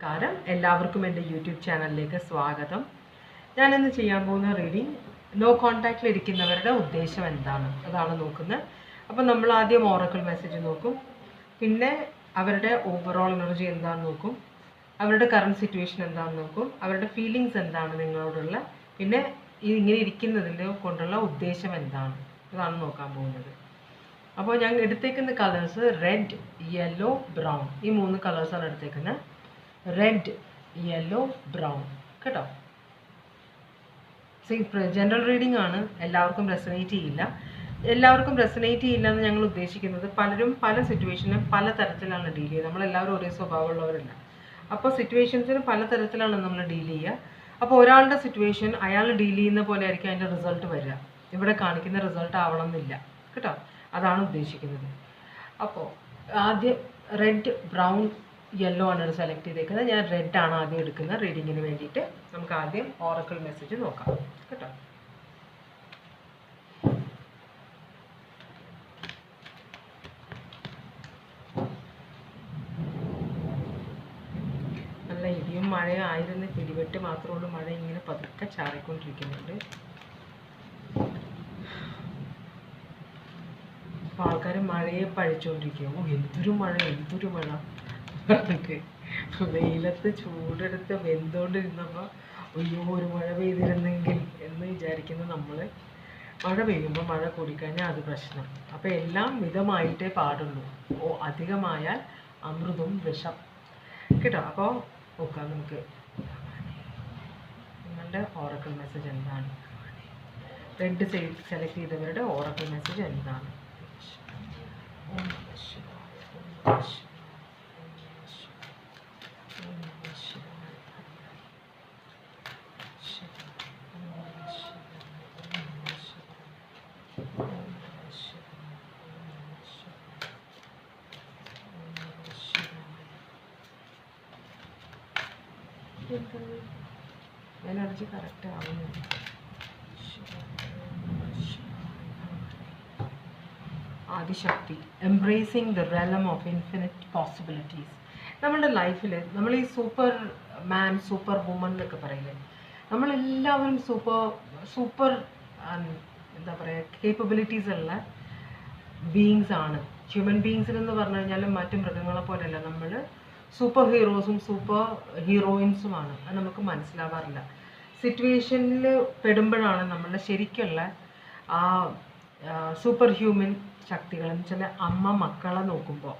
നമസ്കാരം, എല്ലാവർക്കും എൻ്റെ യൂട്യൂബ് ചാനലിലേക്ക് സ്വാഗതം. ഞാനിന്ന് ചെയ്യാൻ പോകുന്ന റീഡിങ് നോ കോൺടാക്റ്റിൽ ഇരിക്കുന്നവരുടെ ഉദ്ദേശം എന്താണ് അതാണ് നോക്കുന്നത്. അപ്പോൾ നമ്മൾ ആദ്യം ഓറക്കിൾ മെസ്സേജ് നോക്കും, പിന്നെ അവരുടെ ഓവറോൾ എനർജി എന്താണെന്ന് നോക്കും, അവരുടെ കറണ്ട് സിറ്റുവേഷൻ എന്താണെന്ന് നോക്കും, അവരുടെ ഫീലിങ്സ് എന്താണ് നിങ്ങളോടുള്ള, പിന്നെ ഇങ്ങനെ ഇരിക്കുന്നതിൻ്റെ കൊണ്ടുള്ള ഉദ്ദേശം എന്താണ് അതാണ് നോക്കാൻ പോകുന്നത്. അപ്പോൾ ഞാൻ എടുത്തേക്കുന്ന കളേഴ്സ് റെഡ്, യെല്ലോ, ബ്രൗൺ, ഈ 3 കളേഴ്സാണ് എടുത്തേക്കുന്നത്. റെഡ്, യെല്ലോ, ബ്രൗൺ കേട്ടോ. ജനറൽ റീഡിംഗ് ആണ്, എല്ലാവർക്കും റെസനേറ്റ് ചെയ്യില്ല എന്ന് ഞങ്ങൾ ഉദ്ദേശിക്കുന്നത് പലരും പല സിറ്റുവേഷനും പല തരത്തിലാണ് ഡീൽ ചെയ്യുക. നമ്മളെല്ലാവരും ഒരേ സ്വഭാവമുള്ളവരല്ല. അപ്പോൾ സിറ്റുവേഷൻസിന് പല തരത്തിലാണ് നമ്മൾ ഡീൽ ചെയ്യുക. അപ്പോൾ ഒരാളുടെ സിറ്റുവേഷൻ അയാൾ ഡീൽ ചെയ്യുന്ന പോലെ ആയിരിക്കും അതിൻ്റെ റിസൾട്ട് വരിക. ഇവിടെ കാണിക്കുന്ന റിസൾട്ട് ആവണം എന്നില്ല കേട്ടോ, അതാണ് ഉദ്ദേശിക്കുന്നത്. അപ്പോൾ ആദ്യം റെഡ്, ബ്രൗൺ, യെല്ലോ ആണ് സെലക്ട് ചെയ്തേക്കുന്നത്. ഞാൻ റെഡ് ആണ് ആദ്യം എടുക്കുന്നത് റീഡിങ്ങിന് വേണ്ടിയിട്ട്. നമുക്ക് ആദ്യം ഓറക്കിൾ മെസ്സേജ് നോക്കാം കേട്ടോ. നല്ല ഇടിയും മഴയും ആയിരുന്നു, പിടിവെട്ട് മാത്രമുള്ള മഴ ഇങ്ങനെ പതുക്കെ ചാറിക്കൊണ്ടിരിക്കുന്നുണ്ട്. അപ്പോൾ ആൾക്കാർ മഴയെ പഴിച്ചുകൊണ്ടിരിക്കുക. എന്തൊരു മഴ പറഞ്ഞിട്ട് വെയിലത്ത് ചൂടെടുത്ത് വെന്തുകൊണ്ടിരുന്നപ്പോൾ അയ്യോ ഒരു മഴ പെയ്തിരുന്നെങ്കിൽ എന്ന് വിചാരിക്കുന്ന നമ്മൾ, മഴ പെയ്യുമ്പോൾ മഴ കൂടിക്കഴിഞ്ഞാൽ അത് പ്രശ്നം. അപ്പോൾ എല്ലാം മിതമായിട്ടേ പാടുള്ളൂ. അധികമായാൽ അമൃതും വിഷം കേട്ടോ. അപ്പോൾ നോക്കാം നമുക്ക് നിങ്ങളുടെ ഓറക്കിൾ മെസ്സേജ് എന്താണ്. റെഡ് സെലക്ട് ചെയ്തവരുടെ ഓറക്കിൾ മെസ്സേജ് എന്താണ്. എനർജി കറക്റ്റ് ആവുന്നുണ്ട്. Adishakti, embracing the realm of infinite possibilities. നമ്മുടെ ലൈഫിൽ നമ്മൾ ഈ സൂപ്പർ മാൻ, സൂപ്പർ വുമൺ എന്നൊക്കെ പറയില്ലേ, നമ്മളെല്ലാവരും സൂപ്പർ എന്താ പറയുക കേപ്പബിലിറ്റീസ് ഉള്ള ബീയിങ്സ് ആണ്. ഹ്യൂമൻ ബീയിങ്സിനെന്ന് പറഞ്ഞു കഴിഞ്ഞാൽ മറ്റു മൃഗങ്ങളെ പോലെയല്ല, നമ്മൾ സൂപ്പർ ഹീറോസും സൂപ്പർ ഹീറോയിൻസുമാണ്. അത് നമുക്ക് മനസ്സിലാവാറില്ല. സിറ്റുവേഷനിൽ പെടുമ്പോഴാണ് നമ്മളുടെ ശരിക്കുള്ള ആ സൂപ്പർ ഹ്യൂമൻ ശക്തികൾ എന്ന് വെച്ചാൽ അമ്മ മക്കളെ നോക്കുമ്പോൾ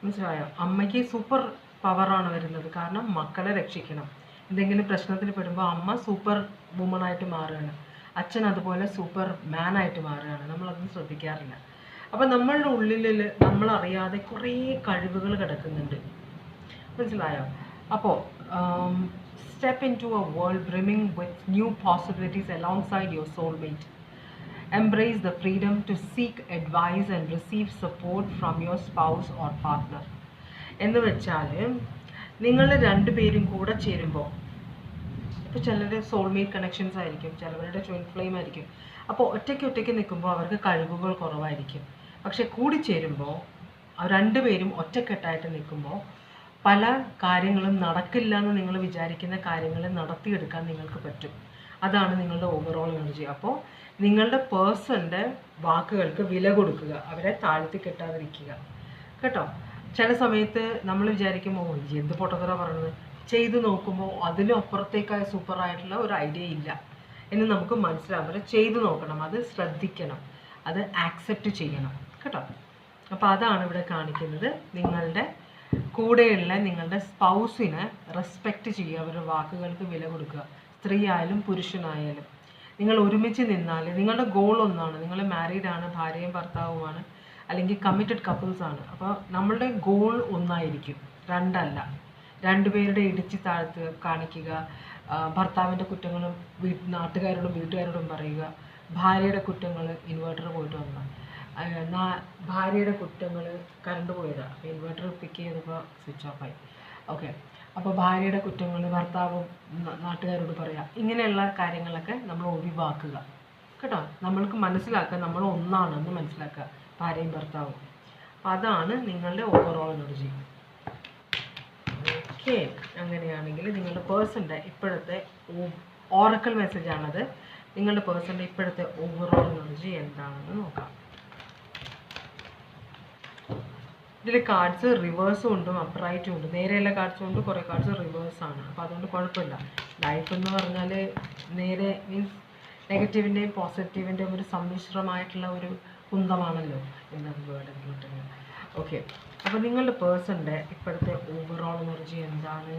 മനസ്സിലായോ, അമ്മയ്ക്ക് സൂപ്പർ പവറാണ് വരുന്നത്. കാരണം മക്കളെ രക്ഷിക്കണം. എന്തെങ്കിലും പ്രശ്നത്തിൽ പെടുമ്പോൾ അമ്മ സൂപ്പർ വുമണായിട്ട് മാറുകയാണ്, അച്ഛൻ അതുപോലെ സൂപ്പർ മാനായിട്ട് മാറുകയാണ്. നമ്മളതൊന്നും ശ്രദ്ധിക്കാറില്ല. അപ്പം നമ്മളുടെ ഉള്ളിൽ നമ്മളറിയാതെ കുറേ കഴിവുകൾ കിടക്കുന്നുണ്ട്, മനസ്സിലായോ. അപ്പോൾ step into a world brimming with new possibilities alongside your soulmate. Embrace the freedom to seek advice and receive support from your spouse or partner. എന്ന് വെച്ചാൽ നിങ്ങൾ രണ്ടുപേരും കൂടെ ചേരുമ്പോൾ, ഇപ്പോൾ ചിലർ സോൾമേറ്റ് കണക്ഷൻസ് ആയിരിക്കും, ചിലവരുടെ ട്വിൻ ഫ്ലെയിം ആയിരിക്കും. അപ്പോൾ ഒറ്റയ്ക്ക് നിൽക്കുമ്പോൾ അവർക്ക് കഴിവുകൾ കുറവായിരിക്കും. പക്ഷെ കൂടി ചേരുമ്പോൾ രണ്ടുപേരും ഒറ്റക്കെട്ടായിട്ട് നിൽക്കുമ്പോൾ പല കാര്യങ്ങളും നടക്കില്ല എന്ന് നിങ്ങൾ വിചാരിക്കുന്ന കാര്യങ്ങൾ നടത്തിയെടുക്കാൻ നിങ്ങൾക്ക് പറ്റും. അതാണ് നിങ്ങളുടെ ഓവറോൾ എനർജി. അപ്പോൾ നിങ്ങളുടെ പേഴ്സൻ്റെ വാക്കുകൾക്ക് വില കൊടുക്കുക, അവരെ താഴ്ത്തി കെട്ടാതിരിക്കുക കേട്ടോ. ചില സമയത്ത് നമ്മൾ വിചാരിക്കുമ്പോൾ എന്ത് പൊട്ടത്തറ പറയുന്നത്, ചെയ്ത് നോക്കുമ്പോൾ അതിലും അപ്പുറത്തേക്കായ സൂപ്പറായിട്ടുള്ള ഒരു ഐഡിയ ഇല്ല എന്ന് നമുക്ക് മനസ്സിലാവും. അവരെ ചെയ്ത് നോക്കണം, അത് ശ്രദ്ധിക്കണം, അത് ആക്സെപ്റ്റ് ചെയ്യണം കേട്ടോ. അപ്പോൾ അതാണ് ഇവിടെ കാണിക്കുന്നത്. നിങ്ങളുടെ കൂടെയുള്ള നിങ്ങളുടെ സ്പൗസിനെ റെസ്പെക്റ്റ് ചെയ്യുക, അവരുടെ വാക്കുകൾക്ക് വില കൊടുക്കുക. സ്ത്രീ ആയാലും പുരുഷനായാലും നിങ്ങൾ ഒരുമിച്ച് നിന്നാൽ നിങ്ങളുടെ ഗോൾ ഒന്നാണ്. നിങ്ങൾ മാരീഡാണ്, ഭാര്യയും ഭർത്താവുമാണ്, അല്ലെങ്കിൽ കമ്മിറ്റഡ് കപ്പിൾസ് ആണ്. അപ്പോൾ നമ്മളുടെ ഗോൾ ഒന്നായിരിക്കും, രണ്ടല്ല. രണ്ടുപേരുടെ ഇടിച്ച് താഴ്ത്ത് കാണിക്കുക, ഭർത്താവിൻ്റെ കുറ്റങ്ങളും നാട്ടുകാരോടും വീട്ടുകാരോടും പറയുക, ഭാര്യയുടെ കുറ്റങ്ങൾ ഇൻവേർട്ടർ പോയിട്ട് വന്നാൽ, ഭാര്യയുടെ കുറ്റങ്ങൾ കറണ്ട് പോയതാണ്, അപ്പോൾ ഇൻവേർട്ടർ പിക്ക് ചെയ്തപ്പോൾ സ്വിച്ച് ഓഫായി. ഓക്കെ, അപ്പോൾ ഭാര്യയുടെ കുറ്റങ്ങൾ ഭർത്താവും നാട്ടുകാരോട് പറയുക, ഇങ്ങനെയുള്ള കാര്യങ്ങളൊക്കെ നമ്മൾ ഒഴിവാക്കുക കേട്ടോ. നമ്മൾക്ക് മനസ്സിലാക്കുക നമ്മൾ ഒന്നാണെന്ന് മനസ്സിലാക്കുക, ഭാര്യയും ഭർത്താവും. അപ്പോൾ അതാണ് നിങ്ങളുടെ ഓവറോൾ എനർജി. ഓക്കെ, അങ്ങനെയാണെങ്കിൽ നിങ്ങളുടെ പേഴ്സൻ്റെ ഇപ്പോഴത്തെ ഓറക്കൽ മെസ്സേജാണത്. നിങ്ങളുടെ പേഴ്സൻ്റെ ഇപ്പോഴത്തെ ഓവറോൾ എനർജി എന്താണെന്ന് നോക്കാം. ഇതിൽ കാർഡ്സ് റിവേഴ്സും ഉണ്ട് അപ്രൈറ്റും ഉണ്ട്. നേരെയുള്ള കാർഡ്സും ഉണ്ട്, കുറേ കാർഡ്സ് റിവേഴ്സാണ്. അപ്പോൾ അതുകൊണ്ട് കുഴപ്പമില്ല. ലൈഫ് എന്ന് പറഞ്ഞാൽ നേരെ മീൻസ് നെഗറ്റീവിൻ്റെയും പോസിറ്റീവിൻ്റെയും ഒരു സമ്മിശ്രമായിട്ടുള്ള ഒരു കുന്തമാണല്ലോ എന്നത് വേർഡ് കിട്ടുന്നത്. ഓക്കെ, അപ്പോൾ നിങ്ങളുടെ പേഴ്സൻ്റെ ഇപ്പോഴത്തെ ഓവറോൾ എനർജി എന്താണ്?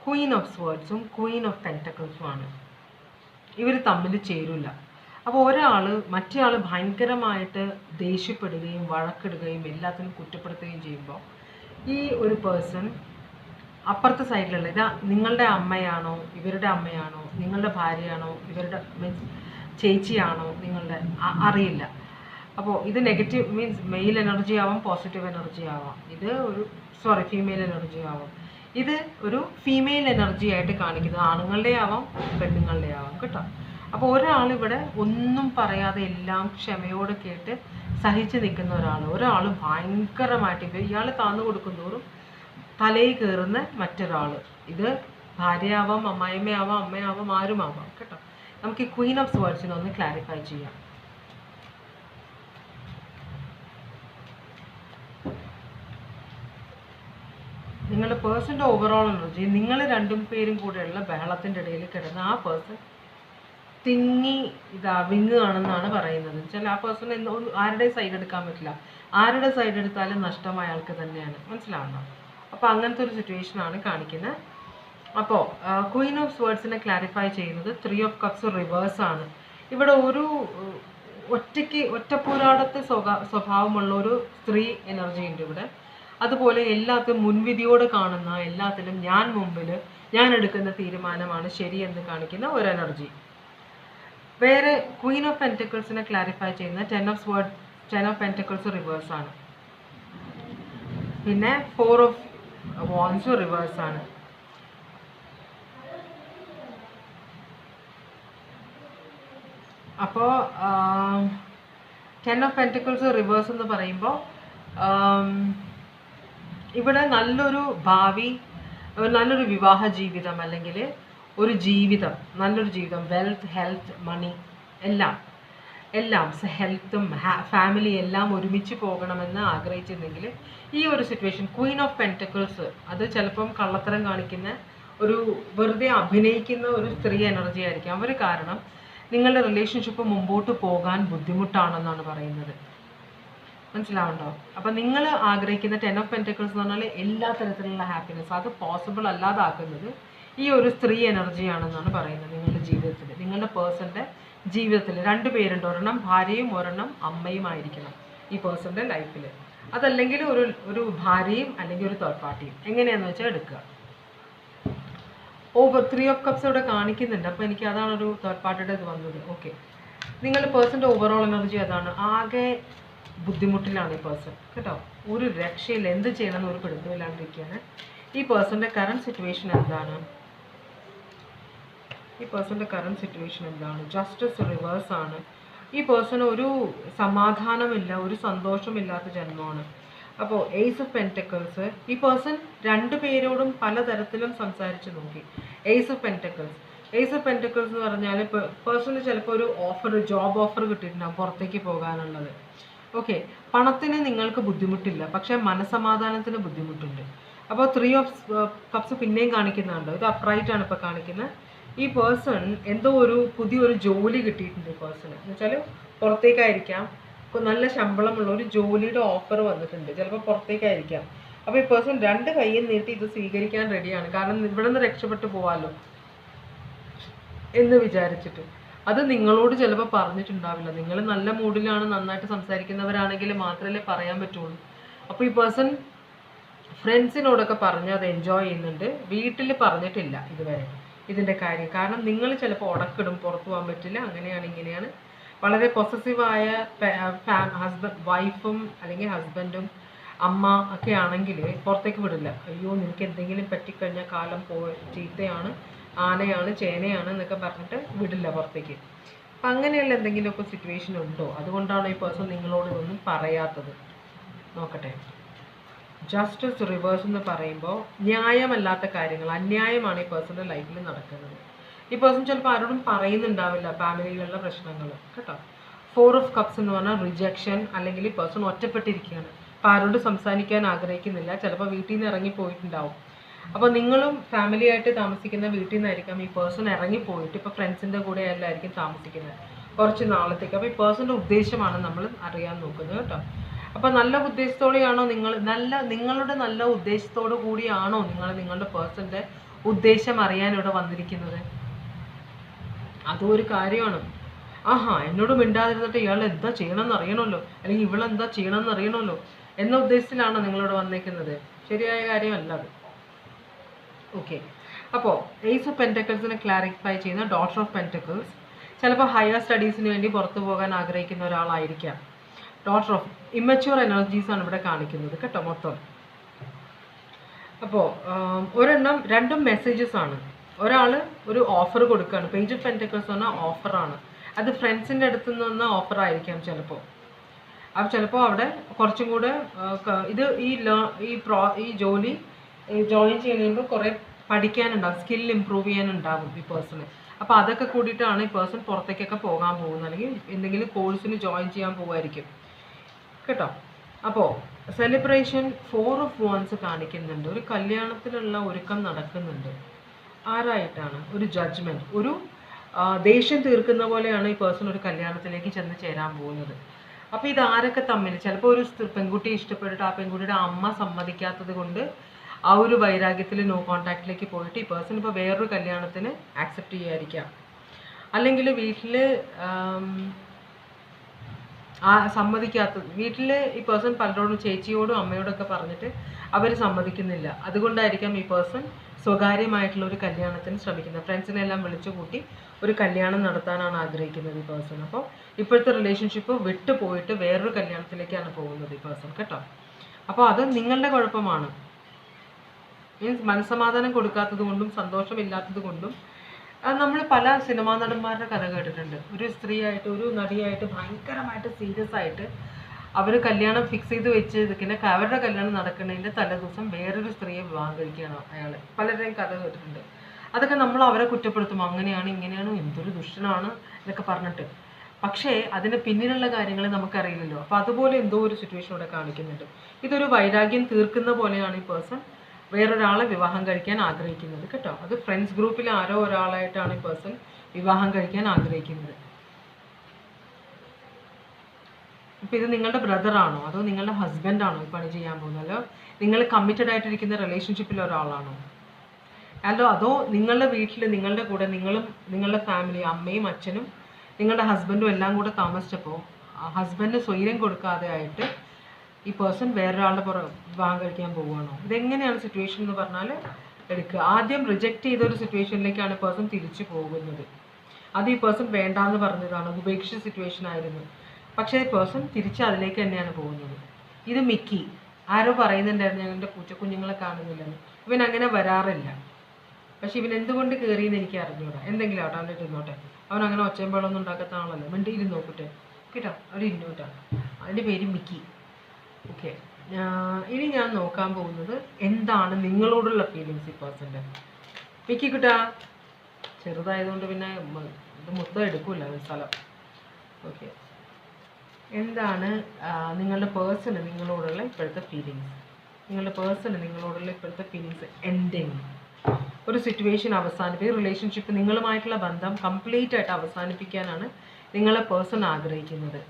ക്വീൻ ഓഫ് സ്വേർഡ്സും ക്വീൻ ഓഫ് പെൻറ്റക്കിൾസും ആണ്. ഇവർ തമ്മിൽ ചേരില്ല. അപ്പോൾ ഒരാൾ മറ്റേ ആൾ ഭയങ്കരമായിട്ട് ദേഷ്യപ്പെടുകയും വഴക്കിടുകയും എല്ലാത്തിനും കുറ്റപ്പെടുത്തുകയും ചെയ്യുമ്പോൾ ഈ ഒരു പേഴ്സൺ അപ്പുറത്തെ സൈഡിലുള്ള ഇതാ നിങ്ങളുടെ അമ്മയാണോ ഇവരുടെ അമ്മയാണോ നിങ്ങളുടെ ഭാര്യയാണോ ഇവരുടെ മീൻസ് ചേച്ചിയാണോ നിങ്ങളുടെ അറിയില്ല. അപ്പോൾ ഇത് നെഗറ്റീവ് മീൻസ് മെയിൽ എനർജി ആവാം, പോസിറ്റീവ് എനർജി ആവാം. ഇത് ഒരു ഫീമെയിൽ എനർജി ആവാം. ഇത് ഒരു ഫീമെയിൽ എനർജി ആയിട്ട് കാണിക്കുന്നത് ആണുങ്ങളുടെ ആവാം പെണ്ണുങ്ങളുടെ ആവാം കേട്ടോ. അപ്പോൾ ഒരാളിവിടെ ഒന്നും പറയാതെ എല്ലാം ക്ഷമയോട് കേട്ട് സഹിച്ച് നിൽക്കുന്ന ഒരാൾ ഭയങ്കരമായിട്ട് ഇയാൾ താന്നു കൊടുക്കുന്നതോറും തലയിൽ കയറുന്ന മറ്റൊരാൾ. ഇത് ഭാര്യയാവാം, അമ്മായിമ്മയാവാം, അമ്മയാവാം, ആരുമാവാം കേട്ടോ. നമുക്ക് ഈ ക്വീൻ ഓഫ് സ്വേർഡ്സിനെ ഒന്ന് ക്ലാരിഫൈ ചെയ്യാം. നിങ്ങളുടെ പേഴ്സൻ്റെ ഓവറോൾ എനർജി നിങ്ങൾ രണ്ടും പേരും കൂടെയുള്ള ബഹളത്തിൻ്റെ ഇടയിൽ കിടന്ന് ആ പേഴ്സൺ തിങ്ങി വിങ്ങുകയാണെന്നാണ് പറയുന്നത്. വെച്ചാൽ ആ പേഴ്സൺ ആരുടെ സൈഡ് എടുക്കാൻ പറ്റില്ല. ആരുടെ സൈഡ് എടുത്താലും നഷ്ടം അയാൾക്ക് തന്നെയാണ്. മനസ്സിലാവണം. അപ്പോൾ അങ്ങനത്തെ ഒരു സിറ്റുവേഷനാണ് കാണിക്കുന്നത്. അപ്പോൾ ക്വീൻ ഓഫ് സ്വേർഡ്സിനെ ക്ലാരിഫൈ ചെയ്യുന്നത് 3 ഓഫ് കപ്സ് റിവേഴ്സാണ്. ഇവിടെ ഒരു ഒറ്റപ്പോരാടത്തെ സ്വഭാവമുള്ള ഒരു സ്ത്രീ എനർജി ഉണ്ട് ഇവിടെ. അതുപോലെ എല്ലാത്തിലും മുൻവിധിയോട് കാണുന്ന എല്ലാത്തിലും ഞാൻ എടുക്കുന്ന തീരുമാനമാണ് ശരിയെന്ന് കാണിക്കുന്ന ഒരു എനർജി. വേറെ ക്വീൻ ഓഫ് പെൻറ്റക്കിൾസിനെ ക്ലാരിഫൈ ചെയ്യുന്ന 10 ഓഫ് പെൻറ്റക്കിൾസ് റിവേഴ്സാണ്. പിന്നെ 4 ഓഫ് വാൻസ് റിവേഴ്സാണ്. അപ്പോൾ 10 ഓഫ് പെൻറ്റക്കിൾസ് റിവേഴ്സ് എന്ന് പറയുമ്പോൾ ഇവിടെ നല്ലൊരു ഭാവി, നല്ലൊരു വിവാഹ ജീവിതം അല്ലെങ്കിൽ ഒരു ജീവിതം, നല്ലൊരു ജീവിതം, വെൽത്ത്, ഹെൽത്ത്, മണി എല്ലാം ഹെൽത്തും ഫാമിലി എല്ലാം ഒരുമിച്ച് പോകണമെന്ന് ആഗ്രഹിച്ചിരുന്നെങ്കിൽ ഈ ഒരു സിറ്റുവേഷൻ ക്വീൻ ഓഫ് പെൻറ്റക്കിൾസ് അത് ചിലപ്പം കള്ളത്തരം കാണിക്കുന്ന ഒരു വെറുതെ അഭിനയിക്കുന്ന ഒരു സ്ത്രീ എനർജി ആയിരിക്കും. അവർ കാരണം നിങ്ങളുടെ റിലേഷൻഷിപ്പ് മുമ്പോട്ട് പോകാൻ ബുദ്ധിമുട്ടാണെന്നാണ് പറയുന്നത്. മനസ്സിലാവുണ്ടോ? അപ്പം നിങ്ങൾ ആഗ്രഹിക്കുന്ന 10 ഓഫ് പെൻറ്റക്കിൾസ് എന്ന് പറഞ്ഞാൽ എല്ലാ തരത്തിലുള്ള ഹാപ്പിനെസ് അത് പോസിബിൾ അല്ലാതാക്കുന്നത് ഈ ഒരു സ്ത്രീ എനർജിയാണെന്നാണ് പറയുന്നത്. നിങ്ങളുടെ ജീവിതത്തിൽ, നിങ്ങളുടെ പേഴ്സൻ്റെ ജീവിതത്തിൽ 2 പേരുണ്ട്. ഒരെണ്ണം ഭാര്യയും ഒരെണ്ണം അമ്മയുമായിരിക്കണം ഈ പേഴ്സൻ്റെ ലൈഫിൽ. അതല്ലെങ്കിൽ ഒരു ഭാര്യയും അല്ലെങ്കിൽ ഒരു തേർഡ് പാർട്ടിയും, എങ്ങനെയാണെന്ന് വെച്ചാൽ എടുക്കുക. 3 ഓഫ് കപ്സ് ഇവിടെ കാണിക്കുന്നുണ്ട്. അപ്പോൾ എനിക്ക് അതാണ് ഒരു തേർഡ് പാർട്ടിയുടെ ഇത് വന്നത്. ഓക്കെ, നിങ്ങളുടെ പേഴ്സൻ്റെ ഓവറോൾ എനർജി അതാണ്. ആകെ ബുദ്ധിമുട്ടിലാണ് ഈ പേഴ്സൺ കേട്ടോ. ഒരു രക്ഷയില്ല, എന്ത് ചെയ്യണമെന്ന് ഒരു പിടുത്തമില്ലാണ്ടിരിക്കുകയാണ്. ഈ പേഴ്സൻ്റെ കറണ്ട് സിറ്റുവേഷൻ എന്താണ്? ജസ്റ്റിസ് റിവേഴ്സ് ആണ്. ഈ പേഴ്സൺ ഒരു സമാധാനമില്ല, ഒരു സന്തോഷമില്ലാത്ത ജന്മമാണ്. അപ്പോൾ ഏസ് ഓഫ് പെൻറ്റക്കിൾസ്, ഈ പേഴ്സൺ 2 പേരോടും പലതരത്തിലും സംസാരിച്ച് നോക്കി. ഏസ് ഓഫ് പെൻറ്റക്കിൾസ് എന്ന് പറഞ്ഞാൽ പേഴ്സണിന് ചിലപ്പോൾ ഒരു ജോബ് ഓഫർ കിട്ടിയിട്ടുണ്ടാകും പുറത്തേക്ക് പോകാനുള്ളത്. ഓക്കെ, പണത്തിന് നിങ്ങൾക്ക് ബുദ്ധിമുട്ടില്ല, പക്ഷേ മനസ്സമാധാനത്തിന് ബുദ്ധിമുട്ടുണ്ട്. അപ്പോൾ 3 ഓഫ് കപ്സ് പിന്നെയും കാണിക്കുന്നുണ്ട്. ഇത് അപ്രൈറ്റാണ് ഇപ്പോൾ കാണിക്കുന്നത്. ഈ പേഴ്സൺ എന്തോ പുതിയൊരു ജോലി കിട്ടിയിട്ടുണ്ട് ഈ പേഴ്സണ്. എന്ന് വെച്ചാൽ പുറത്തേക്കായിരിക്കാം, നല്ല ശമ്പളമുള്ള ഒരു ജോലിയുടെ ഓഫർ വന്നിട്ടുണ്ട്, ചിലപ്പോൾ പുറത്തേക്കായിരിക്കാം. അപ്പോൾ ഈ പേഴ്സൺ 2 കൈയും നീട്ടി ഇത് സ്വീകരിക്കാൻ റെഡിയാണ്. കാരണം ഇവിടെ നിന്ന് രക്ഷപ്പെട്ടു പോവാമല്ലോ എന്ന് വിചാരിച്ചിട്ട്. അത് നിങ്ങളോട് ചിലപ്പോൾ പറഞ്ഞിട്ടുണ്ടാവില്ല. നിങ്ങൾ നല്ല മൂഡിലാണ്, നന്നായിട്ട് സംസാരിക്കുന്നവരാണെങ്കിൽ മാത്രമേ പറയാൻ പറ്റുള്ളൂ. അപ്പോൾ ഈ പേഴ്സൺ ഫ്രണ്ട്സിനോടൊക്കെ പറഞ്ഞ് അത് എൻജോയ് ചെയ്യുന്നുണ്ട്. വീട്ടിൽ പറഞ്ഞിട്ടില്ല ഇതുവരെ ഇതിൻ്റെ കാര്യം. കാരണം നിങ്ങൾ ചിലപ്പോൾ ഉടക്കിടും, പുറത്തു പോകാൻ പറ്റില്ല, അങ്ങനെയാണ് ഇങ്ങനെയാണ്. വളരെ പൊസസീവായ വൈഫും അല്ലെങ്കിൽ ഹസ്ബൻഡും അമ്മ ഒക്കെ ആണെങ്കിൽ പുറത്തേക്ക് വിടില്ല. അയ്യോ നിനക്ക് എന്തെങ്കിലും പറ്റിക്കഴിഞ്ഞാൽ കാലം ചീത്തയാണ്, ആനയാണ്, ചേനയാണ് എന്നൊക്കെ പറഞ്ഞിട്ട് വിടില്ല പുറത്തേക്ക്. അപ്പം അങ്ങനെയുള്ള എന്തെങ്കിലുമൊക്കെ സിറ്റുവേഷൻ ഉണ്ടോ? അതുകൊണ്ടാണ് ഈ പേഴ്സൺ നിങ്ങളോട് ഒന്നും പറയാത്തത്. നോക്കട്ടെ. ജസ്റ്റിസ് റിവേഴ്സ് എന്ന് പറയുമ്പോൾ ന്യായമല്ലാത്ത കാര്യങ്ങൾ, അന്യായമാണ് ഈ പേഴ്സൻ്റെ ലൈഫിൽ നടക്കുന്നത്. ഈ പേഴ്സൺ ചിലപ്പോൾ ആരോടും പറയുന്നുണ്ടാവില്ല ഫാമിലിയിലുള്ള പ്രശ്നങ്ങൾ കേട്ടോ. 4 ഓഫ് കപ്സ് എന്ന് പറഞ്ഞാൽ റിജക്ഷൻ, അല്ലെങ്കിൽ ഈ പേഴ്സൺ ഒറ്റപ്പെട്ടിരിക്കുകയാണ്. അപ്പോൾ ആരോട് സംസാരിക്കാൻ ആഗ്രഹിക്കുന്നില്ല, ചിലപ്പോൾ വീട്ടിൽ നിന്ന് ഇറങ്ങിപ്പോയിട്ടുണ്ടാവും. അപ്പോൾ നിങ്ങളും ഫാമിലി ആയിട്ട് താമസിക്കുന്ന വീട്ടിൽ നിന്നായിരിക്കാം ഈ പേഴ്സൺ ഇറങ്ങിപ്പോയിട്ട് ഇപ്പോൾ ഫ്രണ്ട്സിൻ്റെ കൂടെ എല്ലായിരിക്കും താമസിക്കുന്നത് കുറച്ച് നാളത്തേക്ക്. അപ്പോൾ ഈ പേഴ്സൻ്റെ ഉദ്ദേശമാണ് നമ്മൾ അറിയാൻ നോക്കുന്നത് കേട്ടോ. അപ്പോൾ നല്ല ഉദ്ദേശത്തോടെയാണോ നിങ്ങളുടെ നല്ല ഉദ്ദേശത്തോടു കൂടിയാണോ നിങ്ങളുടെ പേഴ്സൻ്റെ ഉദ്ദേശം അറിയാൻ ഇവിടെ വന്നിരിക്കുന്നത്? അതും ഒരു കാര്യമാണ്. ആഹാ, എന്നോട് മിണ്ടാതിരുന്നിട്ട് ഇയാൾ എന്താ ചെയ്യണമെന്ന് അറിയണമല്ലോ, അല്ലെങ്കിൽ ഇവളെന്താ ചെയ്യണമെന്ന് അറിയണമല്ലോ എന്ന ഉദ്ദേശത്തിലാണോ നിങ്ങളോട് വന്നേക്കുന്നത്? ശരിയായ കാര്യമല്ല അത്. ഓക്കെ, അപ്പോൾ ഏസ് ഓഫ് പെൻറ്റക്കിൾസിനെ ക്ലാരിഫൈ ചെയ്യുന്ന ഡോട്ടർ ഓഫ് പെൻറ്റക്കിൾസ് ചിലപ്പോൾ ഹയർ സ്റ്റഡീസിന് വേണ്ടി പുറത്തു പോകാൻ ആഗ്രഹിക്കുന്ന ഒരാളായിരിക്കാം. ഡോട്ടർ ഓഫ് ഇമ്മച്യൂർ എനർജീസാണ് ഇവിടെ കാണിക്കുന്നത് കേട്ടോ മൊത്തം. അപ്പോൾ രണ്ടും മെസ്സേജസ് ആണ്. ഒരാൾ ഒരു ഓഫർ കൊടുക്കുകയാണ്. പേജ് ഓഫ് പെൻറ്റക്കിൾസ് പറഞ്ഞാൽ ഓഫറാണ്. അത് ഫ്രണ്ട്സിൻ്റെ അടുത്ത് നിന്ന് ഓഫർ ആയിരിക്കാം ചിലപ്പോൾ. അപ്പോൾ ചിലപ്പോൾ അവിടെ കുറച്ചും കൂടെ ഇത് ഈ ജോലി ജോയിൻ ചെയ്യുമ്പോൾ കുറേ പഠിക്കാനുണ്ടാവും, സ്കിൽ ഇമ്പ്രൂവ് ചെയ്യാനുണ്ടാവും ഈ പേഴ്സണ്. അപ്പോൾ അതൊക്കെ കൂടിയിട്ടാണ് ഈ പേഴ്സൺ പുറത്തേക്കൊക്കെ പോകാൻ പോകുന്നത്, അല്ലെങ്കിൽ എന്തെങ്കിലും കോഴ്സിന് ജോയിൻ ചെയ്യാൻ പോകുമായിരിക്കും കേട്ടോ. അപ്പോൾ സെലിബ്രേഷൻ 4 ഓഫ് വാൻസ് കാണിക്കുന്നുണ്ട്. ഒരു കല്യാണത്തിനുള്ള ഒരുക്കം നടക്കുന്നുണ്ട്. ആരായിട്ടാണ്? ഒരു ജഡ്ജ്മെൻറ്റ്, ഒരു ദേഷ്യം തീർക്കുന്ന പോലെയാണ് ഈ പേഴ്സൺ ഒരു കല്യാണത്തിലേക്ക് ചെന്ന് ചേരാൻ പോകുന്നത്. അപ്പോൾ ഇത് ആരൊക്കെ തമ്മിൽ, ചിലപ്പോൾ ഒരു പെൺകുട്ടിയെ ഇഷ്ടപ്പെട്ടിട്ട് ആ പെൺകുട്ടിയുടെ അമ്മ സമ്മതിക്കാത്തത് കൊണ്ട് ആ ഒരു വൈരാഗ്യത്തിൽ നോ കോൺടാക്റ്റിലേക്ക് പോയിട്ട് ഈ പേഴ്സൺ ഇപ്പോൾ വേറൊരു കല്യാണത്തിന് ആക്സെപ്റ്റ് ചെയ്യാതിരിക്കാം. അല്ലെങ്കിൽ വീട്ടിൽ സമ്മതിക്കാത്തത്, വീട്ടിൽ ഈ പേഴ്സൺ പലരോടും ചേച്ചിയോടും അമ്മയോടൊക്കെ പറഞ്ഞിട്ട് അവർ സമ്മതിക്കുന്നില്ല. അതുകൊണ്ടായിരിക്കാം ഈ പേഴ്സൺ സ്വകാര്യമായിട്ടുള്ള ഒരു കല്യാണത്തിന് ശ്രമിക്കുന്നത്. ഫ്രണ്ട്സിനെല്ലാം വിളിച്ചു കൂട്ടി ഒരു കല്യാണം നടത്താനാണ് ആഗ്രഹിക്കുന്നത് ഈ പേഴ്സൺ. അപ്പോൾ ഇപ്പോഴത്തെ റിലേഷൻഷിപ്പ് വിട്ടു പോയിട്ട് വേറൊരു കല്യാണത്തിലേക്കാണ് പോകുന്നത് ഈ പേഴ്സൺ കേട്ടോ. അപ്പോൾ അത് നിങ്ങളുടെ കുഴപ്പമാണ്. മീൻസ് മനസ്സമാധാനം കൊടുക്കാത്തത് കൊണ്ടും സന്തോഷമില്ലാത്തത് കൊണ്ടും. നമ്മൾ പല സിനിമാ നടന്മാരുടെ കഥ കേട്ടിട്ടുണ്ട്. ഒരു സ്ത്രീയായിട്ട്, ഒരു നടിയായിട്ട് ഭയങ്കരമായിട്ട് സീരിയസ് ആയിട്ട് അവർ കല്യാണം ഫിക്സ് ചെയ്ത് വെച്ച് നിൽക്കുന്ന, അവരുടെ കല്യാണം നടക്കുന്നതിൻ്റെ തലേദിവസം വേറൊരു സ്ത്രീയെ വിവാഹം കഴിക്കുകയാണ് അയാൾ. പലരുടെയും കഥ കേട്ടിട്ടുണ്ട്. അതൊക്കെ നമ്മൾ അവരെ കുറ്റപ്പെടുത്തും, അങ്ങനെയാണ് ഇങ്ങനെയാണ്, എന്തൊരു ദുഷ്ടനാണ് എന്നൊക്കെ പറഞ്ഞിട്ട്. പക്ഷേ അതിൻ്റെ പിന്നിലുള്ള കാര്യങ്ങൾ നമുക്കറിയില്ലല്ലോ. അപ്പോൾ അതുപോലെ എന്തോ ഒരു സിറ്റുവേഷൻ ഇവിടെ കാണിക്കുന്നുണ്ട്. ഇതൊരു വൈരാഗ്യം തീർക്കുന്ന പോലെയാണ് ഈ പേഴ്സൺ വേറൊരാളെ വിവാഹം കഴിക്കാൻ ആഗ്രഹിക്കുന്നത് കേട്ടോ. അത് ഫ്രണ്ട്സ് ഗ്രൂപ്പിൽ ആരോ ഒരാളായിട്ടാണ് ഈ പേഴ്സൺ വിവാഹം കഴിക്കാൻ ആഗ്രഹിക്കുന്നത്. ഇപ്പോൾ ഇത് നിങ്ങളുടെ ബ്രദറാണോ അതോ നിങ്ങളുടെ ഹസ്ബൻഡാണോ ഈ പണി ചെയ്യാൻ പോകുന്നത്? അല്ലോ നിങ്ങൾ കമ്മിറ്റഡ് ആയിട്ടിരിക്കുന്ന റിലേഷൻഷിപ്പിൽ ഒരാളാണോ? അതോ നിങ്ങളുടെ വീട്ടിൽ നിങ്ങളുടെ കൂടെ നിങ്ങളും നിങ്ങളുടെ ഫാമിലി, അമ്മയും അച്ഛനും നിങ്ങളുടെ ഹസ്ബൻഡും എല്ലാം കൂടെ താമസിച്ചപ്പോൾ ഹസ്ബൻഡ് സ്വൈര്യം കൊടുക്കാതെ ആയിട്ട് ഈ പേഴ്സൺ വേറൊരാളുടെ വിവാഹം കഴിക്കാൻ പോവുകയാണോ? ഇതെങ്ങനെയാണ് സിറ്റുവേഷൻ എന്ന് പറഞ്ഞാൽ എടുക്കുക. ആദ്യം റിജക്റ്റ് ചെയ്തൊരു സിറ്റുവേഷനിലേക്കാണ് പേഴ്സൺ തിരിച്ചു പോകുന്നത്. അത് ഈ പേഴ്സൺ വേണ്ടാന്ന് പറഞ്ഞതാണ്, ഉപേക്ഷിച്ച സിറ്റുവേഷൻ ആയിരുന്നു. പക്ഷേ ഈ പേഴ്സൺ തിരിച്ച് അതിലേക്ക് തന്നെയാണ് പോകുന്നത്. ഇത് മിക്കി ആരോ പറയുന്നുണ്ടായിരുന്നു, ഞങ്ങളുടെ പൂച്ചക്കുഞ്ഞുങ്ങളെ കാണുന്നില്ലെന്ന്. ഇവൻ അങ്ങനെ വരാറില്ല. പക്ഷെ ഇവൻ എന്തുകൊണ്ട് കയറിയെന്ന് എനിക്ക് അറിഞ്ഞൂടാ. എന്തെങ്കിലും ആട്ടോ, അവൻ്റെ ഇരുന്നോട്ടെ. അവൻ അങ്ങനെ ഒച്ചയും വെള്ളമൊന്നും ഉണ്ടാക്കാത്ത ആളല്ലോ. മിണ്ടി ഇരുന്ന് നോക്കട്ടെ കേട്ടോ, അവിടെ ഇരുന്നോട്ടാ. അതിൻ്റെ പേര് മിക്കി. ഓക്കെ, ഇനി ഞാൻ നോക്കാൻ പോകുന്നത് എന്താണ് നിങ്ങളോടുള്ള ഫീലിങ്സ് ഈ പേഴ്സൻ്റെ. മിക്കി കിട്ടാ ചെറുതായതുകൊണ്ട് പിന്നെ ഇത് മൊത്തം എടുക്കൂല സ്ഥലം. ഓക്കെ, എന്താണ് നിങ്ങളുടെ പേഴ്സണ് നിങ്ങളോടുള്ള ഇപ്പോഴത്തെ ഫീലിങ്സ്? നിങ്ങളുടെ പേഴ്സണ് നിങ്ങളോടുള്ള ഇപ്പോഴത്തെ ഫീലിങ്സ്. എൻഡിങ്, ഒരു സിറ്റുവേഷൻ അവസാനിപ്പിക്കുക, റിലേഷൻഷിപ്പ് നിങ്ങളുമായിട്ടുള്ള ബന്ധം കംപ്ലീറ്റ് ആയിട്ട് അവസാനിപ്പിക്കാനാണ് നിങ്ങളെ പേഴ്സൺ ആഗ്രഹിക്കുന്നത്.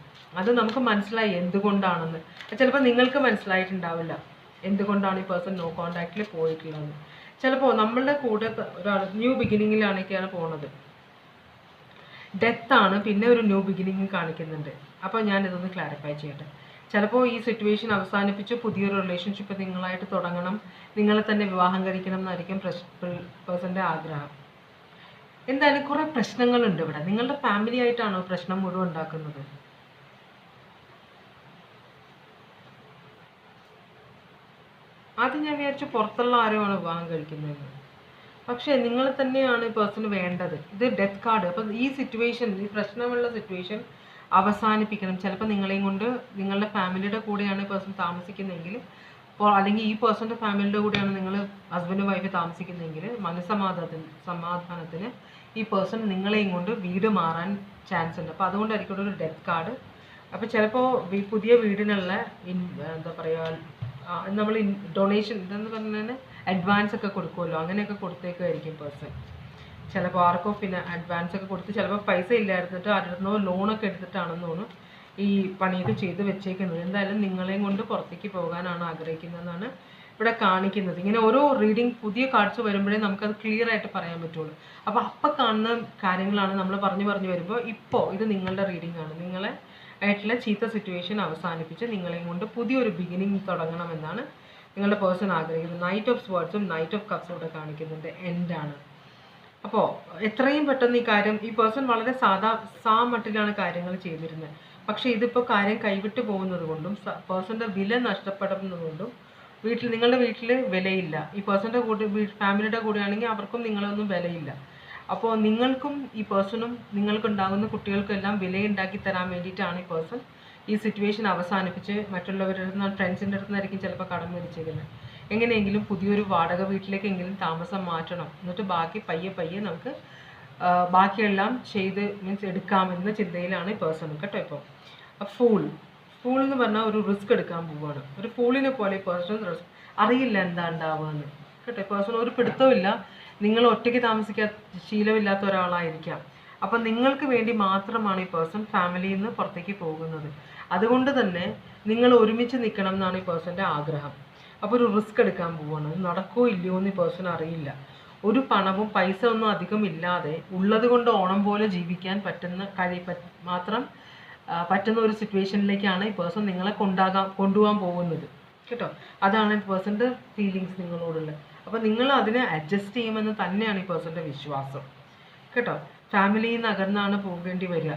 അത് നമുക്ക് മനസ്സിലായി എന്തുകൊണ്ടാണെന്ന്. ചിലപ്പോൾ നിങ്ങൾക്ക് മനസ്സിലായിട്ടുണ്ടാവില്ല എന്തുകൊണ്ടാണ് ഈ പേഴ്സൺ നോ കോൺടാക്റ്റിൽ പോയിട്ടുള്ളത്. ചിലപ്പോൾ നമ്മളുടെ കൂടെ ഒരാൾ ന്യൂ ബിഗിനിങ്ങിലാണൊക്കെയാണ് പോകുന്നത്. ഡെത്താണ്, പിന്നെ ഒരു ന്യൂ ബിഗിനിങ് കാണിക്കുന്നുണ്ട്. അപ്പോൾ ഞാനിതൊന്ന് ക്ലാരിഫൈ ചെയ്യട്ടെ. ചിലപ്പോൾ ഈ സിറ്റുവേഷൻ അവസാനിപ്പിച്ച് പുതിയൊരു റിലേഷൻഷിപ്പ് നിങ്ങളായിട്ട് തുടങ്ങണം, നിങ്ങളെ തന്നെ വിവാഹം കഴിക്കണം എന്നായിരിക്കും പേഴ്സൻ്റെ ആഗ്രഹം. എന്തായാലും കുറേ പ്രശ്നങ്ങളുണ്ട് ഇവിടെ. നിങ്ങളുടെ ഫാമിലി ആയിട്ടാണോ പ്രശ്നം മുഴുവൻ ഉണ്ടാക്കുന്നത്? ആദ്യം ഞാൻ വിചാരിച്ചു പുറത്തുള്ള ആരുമാണ് വിവാഹം കഴിക്കുന്നതെന്ന്. പക്ഷേ നിങ്ങൾ തന്നെയാണ് ഈ പേഴ്സണ് വേണ്ടത്. ഇത് ഡെത്ത് കാർഡ്. അപ്പം ഈ സിറ്റുവേഷൻ, ഈ പ്രശ്നമുള്ള സിറ്റുവേഷൻ അവസാനിപ്പിക്കണം. ചിലപ്പോൾ നിങ്ങളെയും കൊണ്ട് നിങ്ങളുടെ ഫാമിലിയുടെ കൂടെയാണ് ഈ പേഴ്സൺ താമസിക്കുന്നതെങ്കിൽ അപ്പോൾ അല്ലെങ്കിൽ ഈ പേഴ്സൻ്റെ ഫാമിലിയുടെ കൂടെയാണ് നിങ്ങൾ ഹസ്ബൻഡും വൈഫ് താമസിക്കുന്നതെങ്കിൽ സമാധാനത്തിന് ഈ പേഴ്സൺ നിങ്ങളെയും കൊണ്ട് വീട് മാറാൻ ചാൻസ് ഉണ്ട്. അപ്പോൾ അതുകൊണ്ടായിരിക്കും ഒരു ഡെത്ത് കാർഡ്. അപ്പോൾ ചിലപ്പോൾ പുതിയ വീടിനുള്ള എന്താ പറയുക, നമ്മൾ ഡൊണേഷൻ ഇതെന്ന് പറഞ്ഞാൽ അഡ്വാൻസ് ഒക്കെ കൊടുക്കുമല്ലോ, അങ്ങനെയൊക്കെ കൊടുത്തേക്കായിരിക്കും പേഴ്സൺ. ചിലപ്പോൾ ആർക്കോ പിന്നെ അഡ്വാൻസ് ഒക്കെ കൊടുത്ത് ചിലപ്പോൾ പൈസ ഇല്ലായിരുന്നിട്ട് ആരുന്നോ ലോണൊക്കെ എടുത്തിട്ടാണെന്ന് തോന്നുന്നു ഈ പണിയൊക്കെ ചെയ്ത് വെച്ചേക്കുന്നത്. എന്തായാലും നിങ്ങളെയും കൊണ്ട് പുറത്തേക്ക് പോകാനാണ് ആഗ്രഹിക്കുന്നതെന്നാണ് ഇവിടെ കാണിക്കുന്നത്. ഇങ്ങനെ ഓരോ റീഡിങ് പുതിയ കാർഡ്സ് വരുമ്പോഴേ നമുക്കത് ക്ലിയർ ആയിട്ട് പറയാൻ പറ്റുള്ളൂ. അപ്പോൾ അപ്പം കാണുന്ന കാര്യങ്ങളാണ് നമ്മൾ പറഞ്ഞു വരുമ്പോൾ ഇപ്പോൾ ഇത് നിങ്ങളുടെ റീഡിംഗ് ആണ്. നിങ്ങളെ ആയിട്ടുള്ള ചീത്ത സിറ്റുവേഷൻ അവസാനിപ്പിച്ച് നിങ്ങളെയും കൊണ്ട് പുതിയൊരു ബിഗിനിങ് തുടങ്ങണമെന്നാണ് നിങ്ങളുടെ പേഴ്സൺ ആഗ്രഹിക്കുന്നത്. നൈറ്റ് ഓഫ് സ്വേർഡ്സും നൈറ്റ് ഓഫ് കപ്സും ഇവിടെ കാണിക്കുന്നുണ്ട്, എൻഡാണ്. അപ്പോൾ എത്രയും പെട്ടെന്ന് ഈ കാര്യം, ഈ പേഴ്സൺ വളരെ മട്ടിലാണ് കാര്യങ്ങൾ ചെയ്തിരുന്നത്. പക്ഷേ ഇതിപ്പോൾ കാര്യം കൈവിട്ട് പോകുന്നത് കൊണ്ടും പേഴ്സൻ്റെ വില നഷ്ടപ്പെടുന്നത് കൊണ്ടും നിങ്ങളുടെ വീട്ടിൽ വിലയില്ല. ഈ പേഴ്സൻ്റെ കൂടെ ഫാമിലിയുടെ കൂടെയാണെങ്കിൽ അവർക്കും നിങ്ങളൊന്നും വിലയില്ല. അപ്പോൾ നിങ്ങൾക്കും ഈ പേഴ്സണും നിങ്ങൾക്കുണ്ടാകുന്ന കുട്ടികൾക്കെല്ലാം വിലയുണ്ടാക്കി തരാൻ വേണ്ടിയിട്ടാണ് ഈ പേഴ്സൺ ഈ സിറ്റുവേഷൻ അവസാനിപ്പിച്ച് മറ്റുള്ളവരുടെ അടുത്ത്, ഫ്രണ്ട്സിൻ്റെ അടുത്ത് നിന്നായിരിക്കും ചിലപ്പോൾ കടം മേടിച്ചേക്കുന്നത്. എങ്ങനെയെങ്കിലും പുതിയൊരു വാടക വീട്ടിലേക്കെങ്കിലും താമസം മാറ്റണം, എന്നിട്ട് ബാക്കി പയ്യെ നമുക്ക് ബാക്കിയെല്ലാം ചെയ്ത് എടുക്കാമെന്ന ചിന്തയിലാണ് ഈ പേഴ്സൺ കേട്ടോ. ഇപ്പോൾ ഫൂൾ എന്ന് പറഞ്ഞാൽ ഒരു റിസ്ക് എടുക്കാൻ പോവുകയാണ്. ഒരു ഫൂളിനെ പോലെ ഈ പേഴ്സൺ അറിയില്ല എന്താ ഉണ്ടാവുകയെന്ന് കേട്ടോ. പേഴ്സൺ ഒരു പിടുത്തമില്ല. നിങ്ങൾ ഒറ്റയ്ക്ക് താമസിക്കാൻ ശീലമില്ലാത്ത ഒരാളായിരിക്കാം. അപ്പം നിങ്ങൾക്ക് വേണ്ടി മാത്രമാണ് ഈ പേഴ്സൺ ഫാമിലിയിൽ നിന്ന് പുറത്തേക്ക് പോകുന്നത്. അതുകൊണ്ട് തന്നെ നിങ്ങൾ ഒരുമിച്ച് നിൽക്കണം എന്നാണ് ഈ പേഴ്സൻ്റെ ആഗ്രഹം. അപ്പോൾ ഒരു റിസ്ക് എടുക്കാൻ പോവുകയാണ്. അത് നടക്കുമോ ഇല്ലയോ എന്ന് ഈ പേഴ്സൺ അറിയില്ല. ഒരു പണവും പൈസ ഒന്നും അധികം ഇല്ലാതെ ഉള്ളത് കൊണ്ട് ഓണം പോലെ ജീവിക്കാൻ മാത്രം പറ്റുന്ന ഒരു സിറ്റുവേഷനിലേക്കാണ് ഈ പേഴ്സൺ നിങ്ങളെ കൊണ്ടുപോകാൻ പോകുന്നത് കേട്ടോ. അതാണ് ഈ പേഴ്സൻ്റെ ഫീലിങ്സ് നിങ്ങളോടുള്ളത്. അപ്പോൾ നിങ്ങൾ അതിനെ അഡ്ജസ്റ്റ് ചെയ്യുമെന്ന് തന്നെയാണ് ഈ പേഴ്സൻ്റെ വിശ്വാസം കേട്ടോ. ഫാമിലിയിൽ നിന്ന് അകന്നാണ് പോകേണ്ടി വരിക.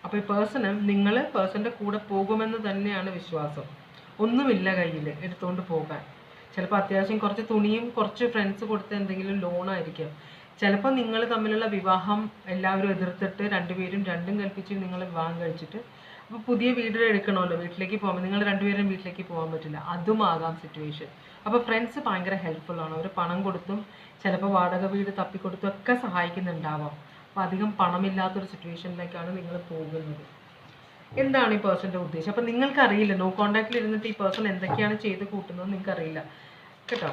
അപ്പോൾ ഈ പേഴ്സൻ്റെ കൂടെ പോകുമെന്ന് തന്നെയാണ് വിശ്വാസം. ഒന്നുമില്ല കയ്യിൽ എടുത്തുകൊണ്ട് പോകാൻ. ചിലപ്പോൾ അത്യാവശ്യം കുറച്ച് തുണിയും കുറച്ച് ഫ്രണ്ട്സ് കൊടുത്ത എന്തെങ്കിലും ലോണായിരിക്കാം. ചിലപ്പോൾ നിങ്ങൾ തമ്മിലുള്ള വിവാഹം എല്ലാവരും എതിർത്തിട്ട് രണ്ടുപേരും രണ്ടും കൽപ്പിച്ച് നിങ്ങൾ വിവാഹം കഴിച്ചിട്ട് അപ്പോൾ പുതിയ വീട് എടുക്കണമല്ലോ, വീട്ടിലേക്ക് പോകുമ്പോൾ നിങ്ങൾ രണ്ടുപേരും വീട്ടിലേക്ക് പോകാൻ പറ്റില്ല, അതുമാകാം സിറ്റുവേഷൻ. അപ്പോൾ ഫ്രണ്ട്സ് ഭയങ്കര ഹെൽപ്ഫുള്ളാണ്. അവർ പണം കൊടുത്തും ചിലപ്പോൾ വാടക വീട് തപ്പിക്കൊടുത്തും ഒക്കെ സഹായിക്കുന്നുണ്ടാവാം. അപ്പോൾ അധികം പണമില്ലാത്തൊരു സിറ്റുവേഷനിലേക്കാണ് നിങ്ങൾ പോകുന്നത്. എന്താണ് ഈ പേഴ്സൻ്റെ ഉദ്ദേശം? അപ്പം നിങ്ങൾക്കറിയില്ല, നോ കോണ്ടാക്റ്റിൽ ഇരുന്നിട്ട് ഈ പേഴ്സൺ എന്തൊക്കെയാണ് ചെയ്ത് കൂട്ടുന്നത് നിങ്ങൾക്കറിയില്ല കേട്ടോ.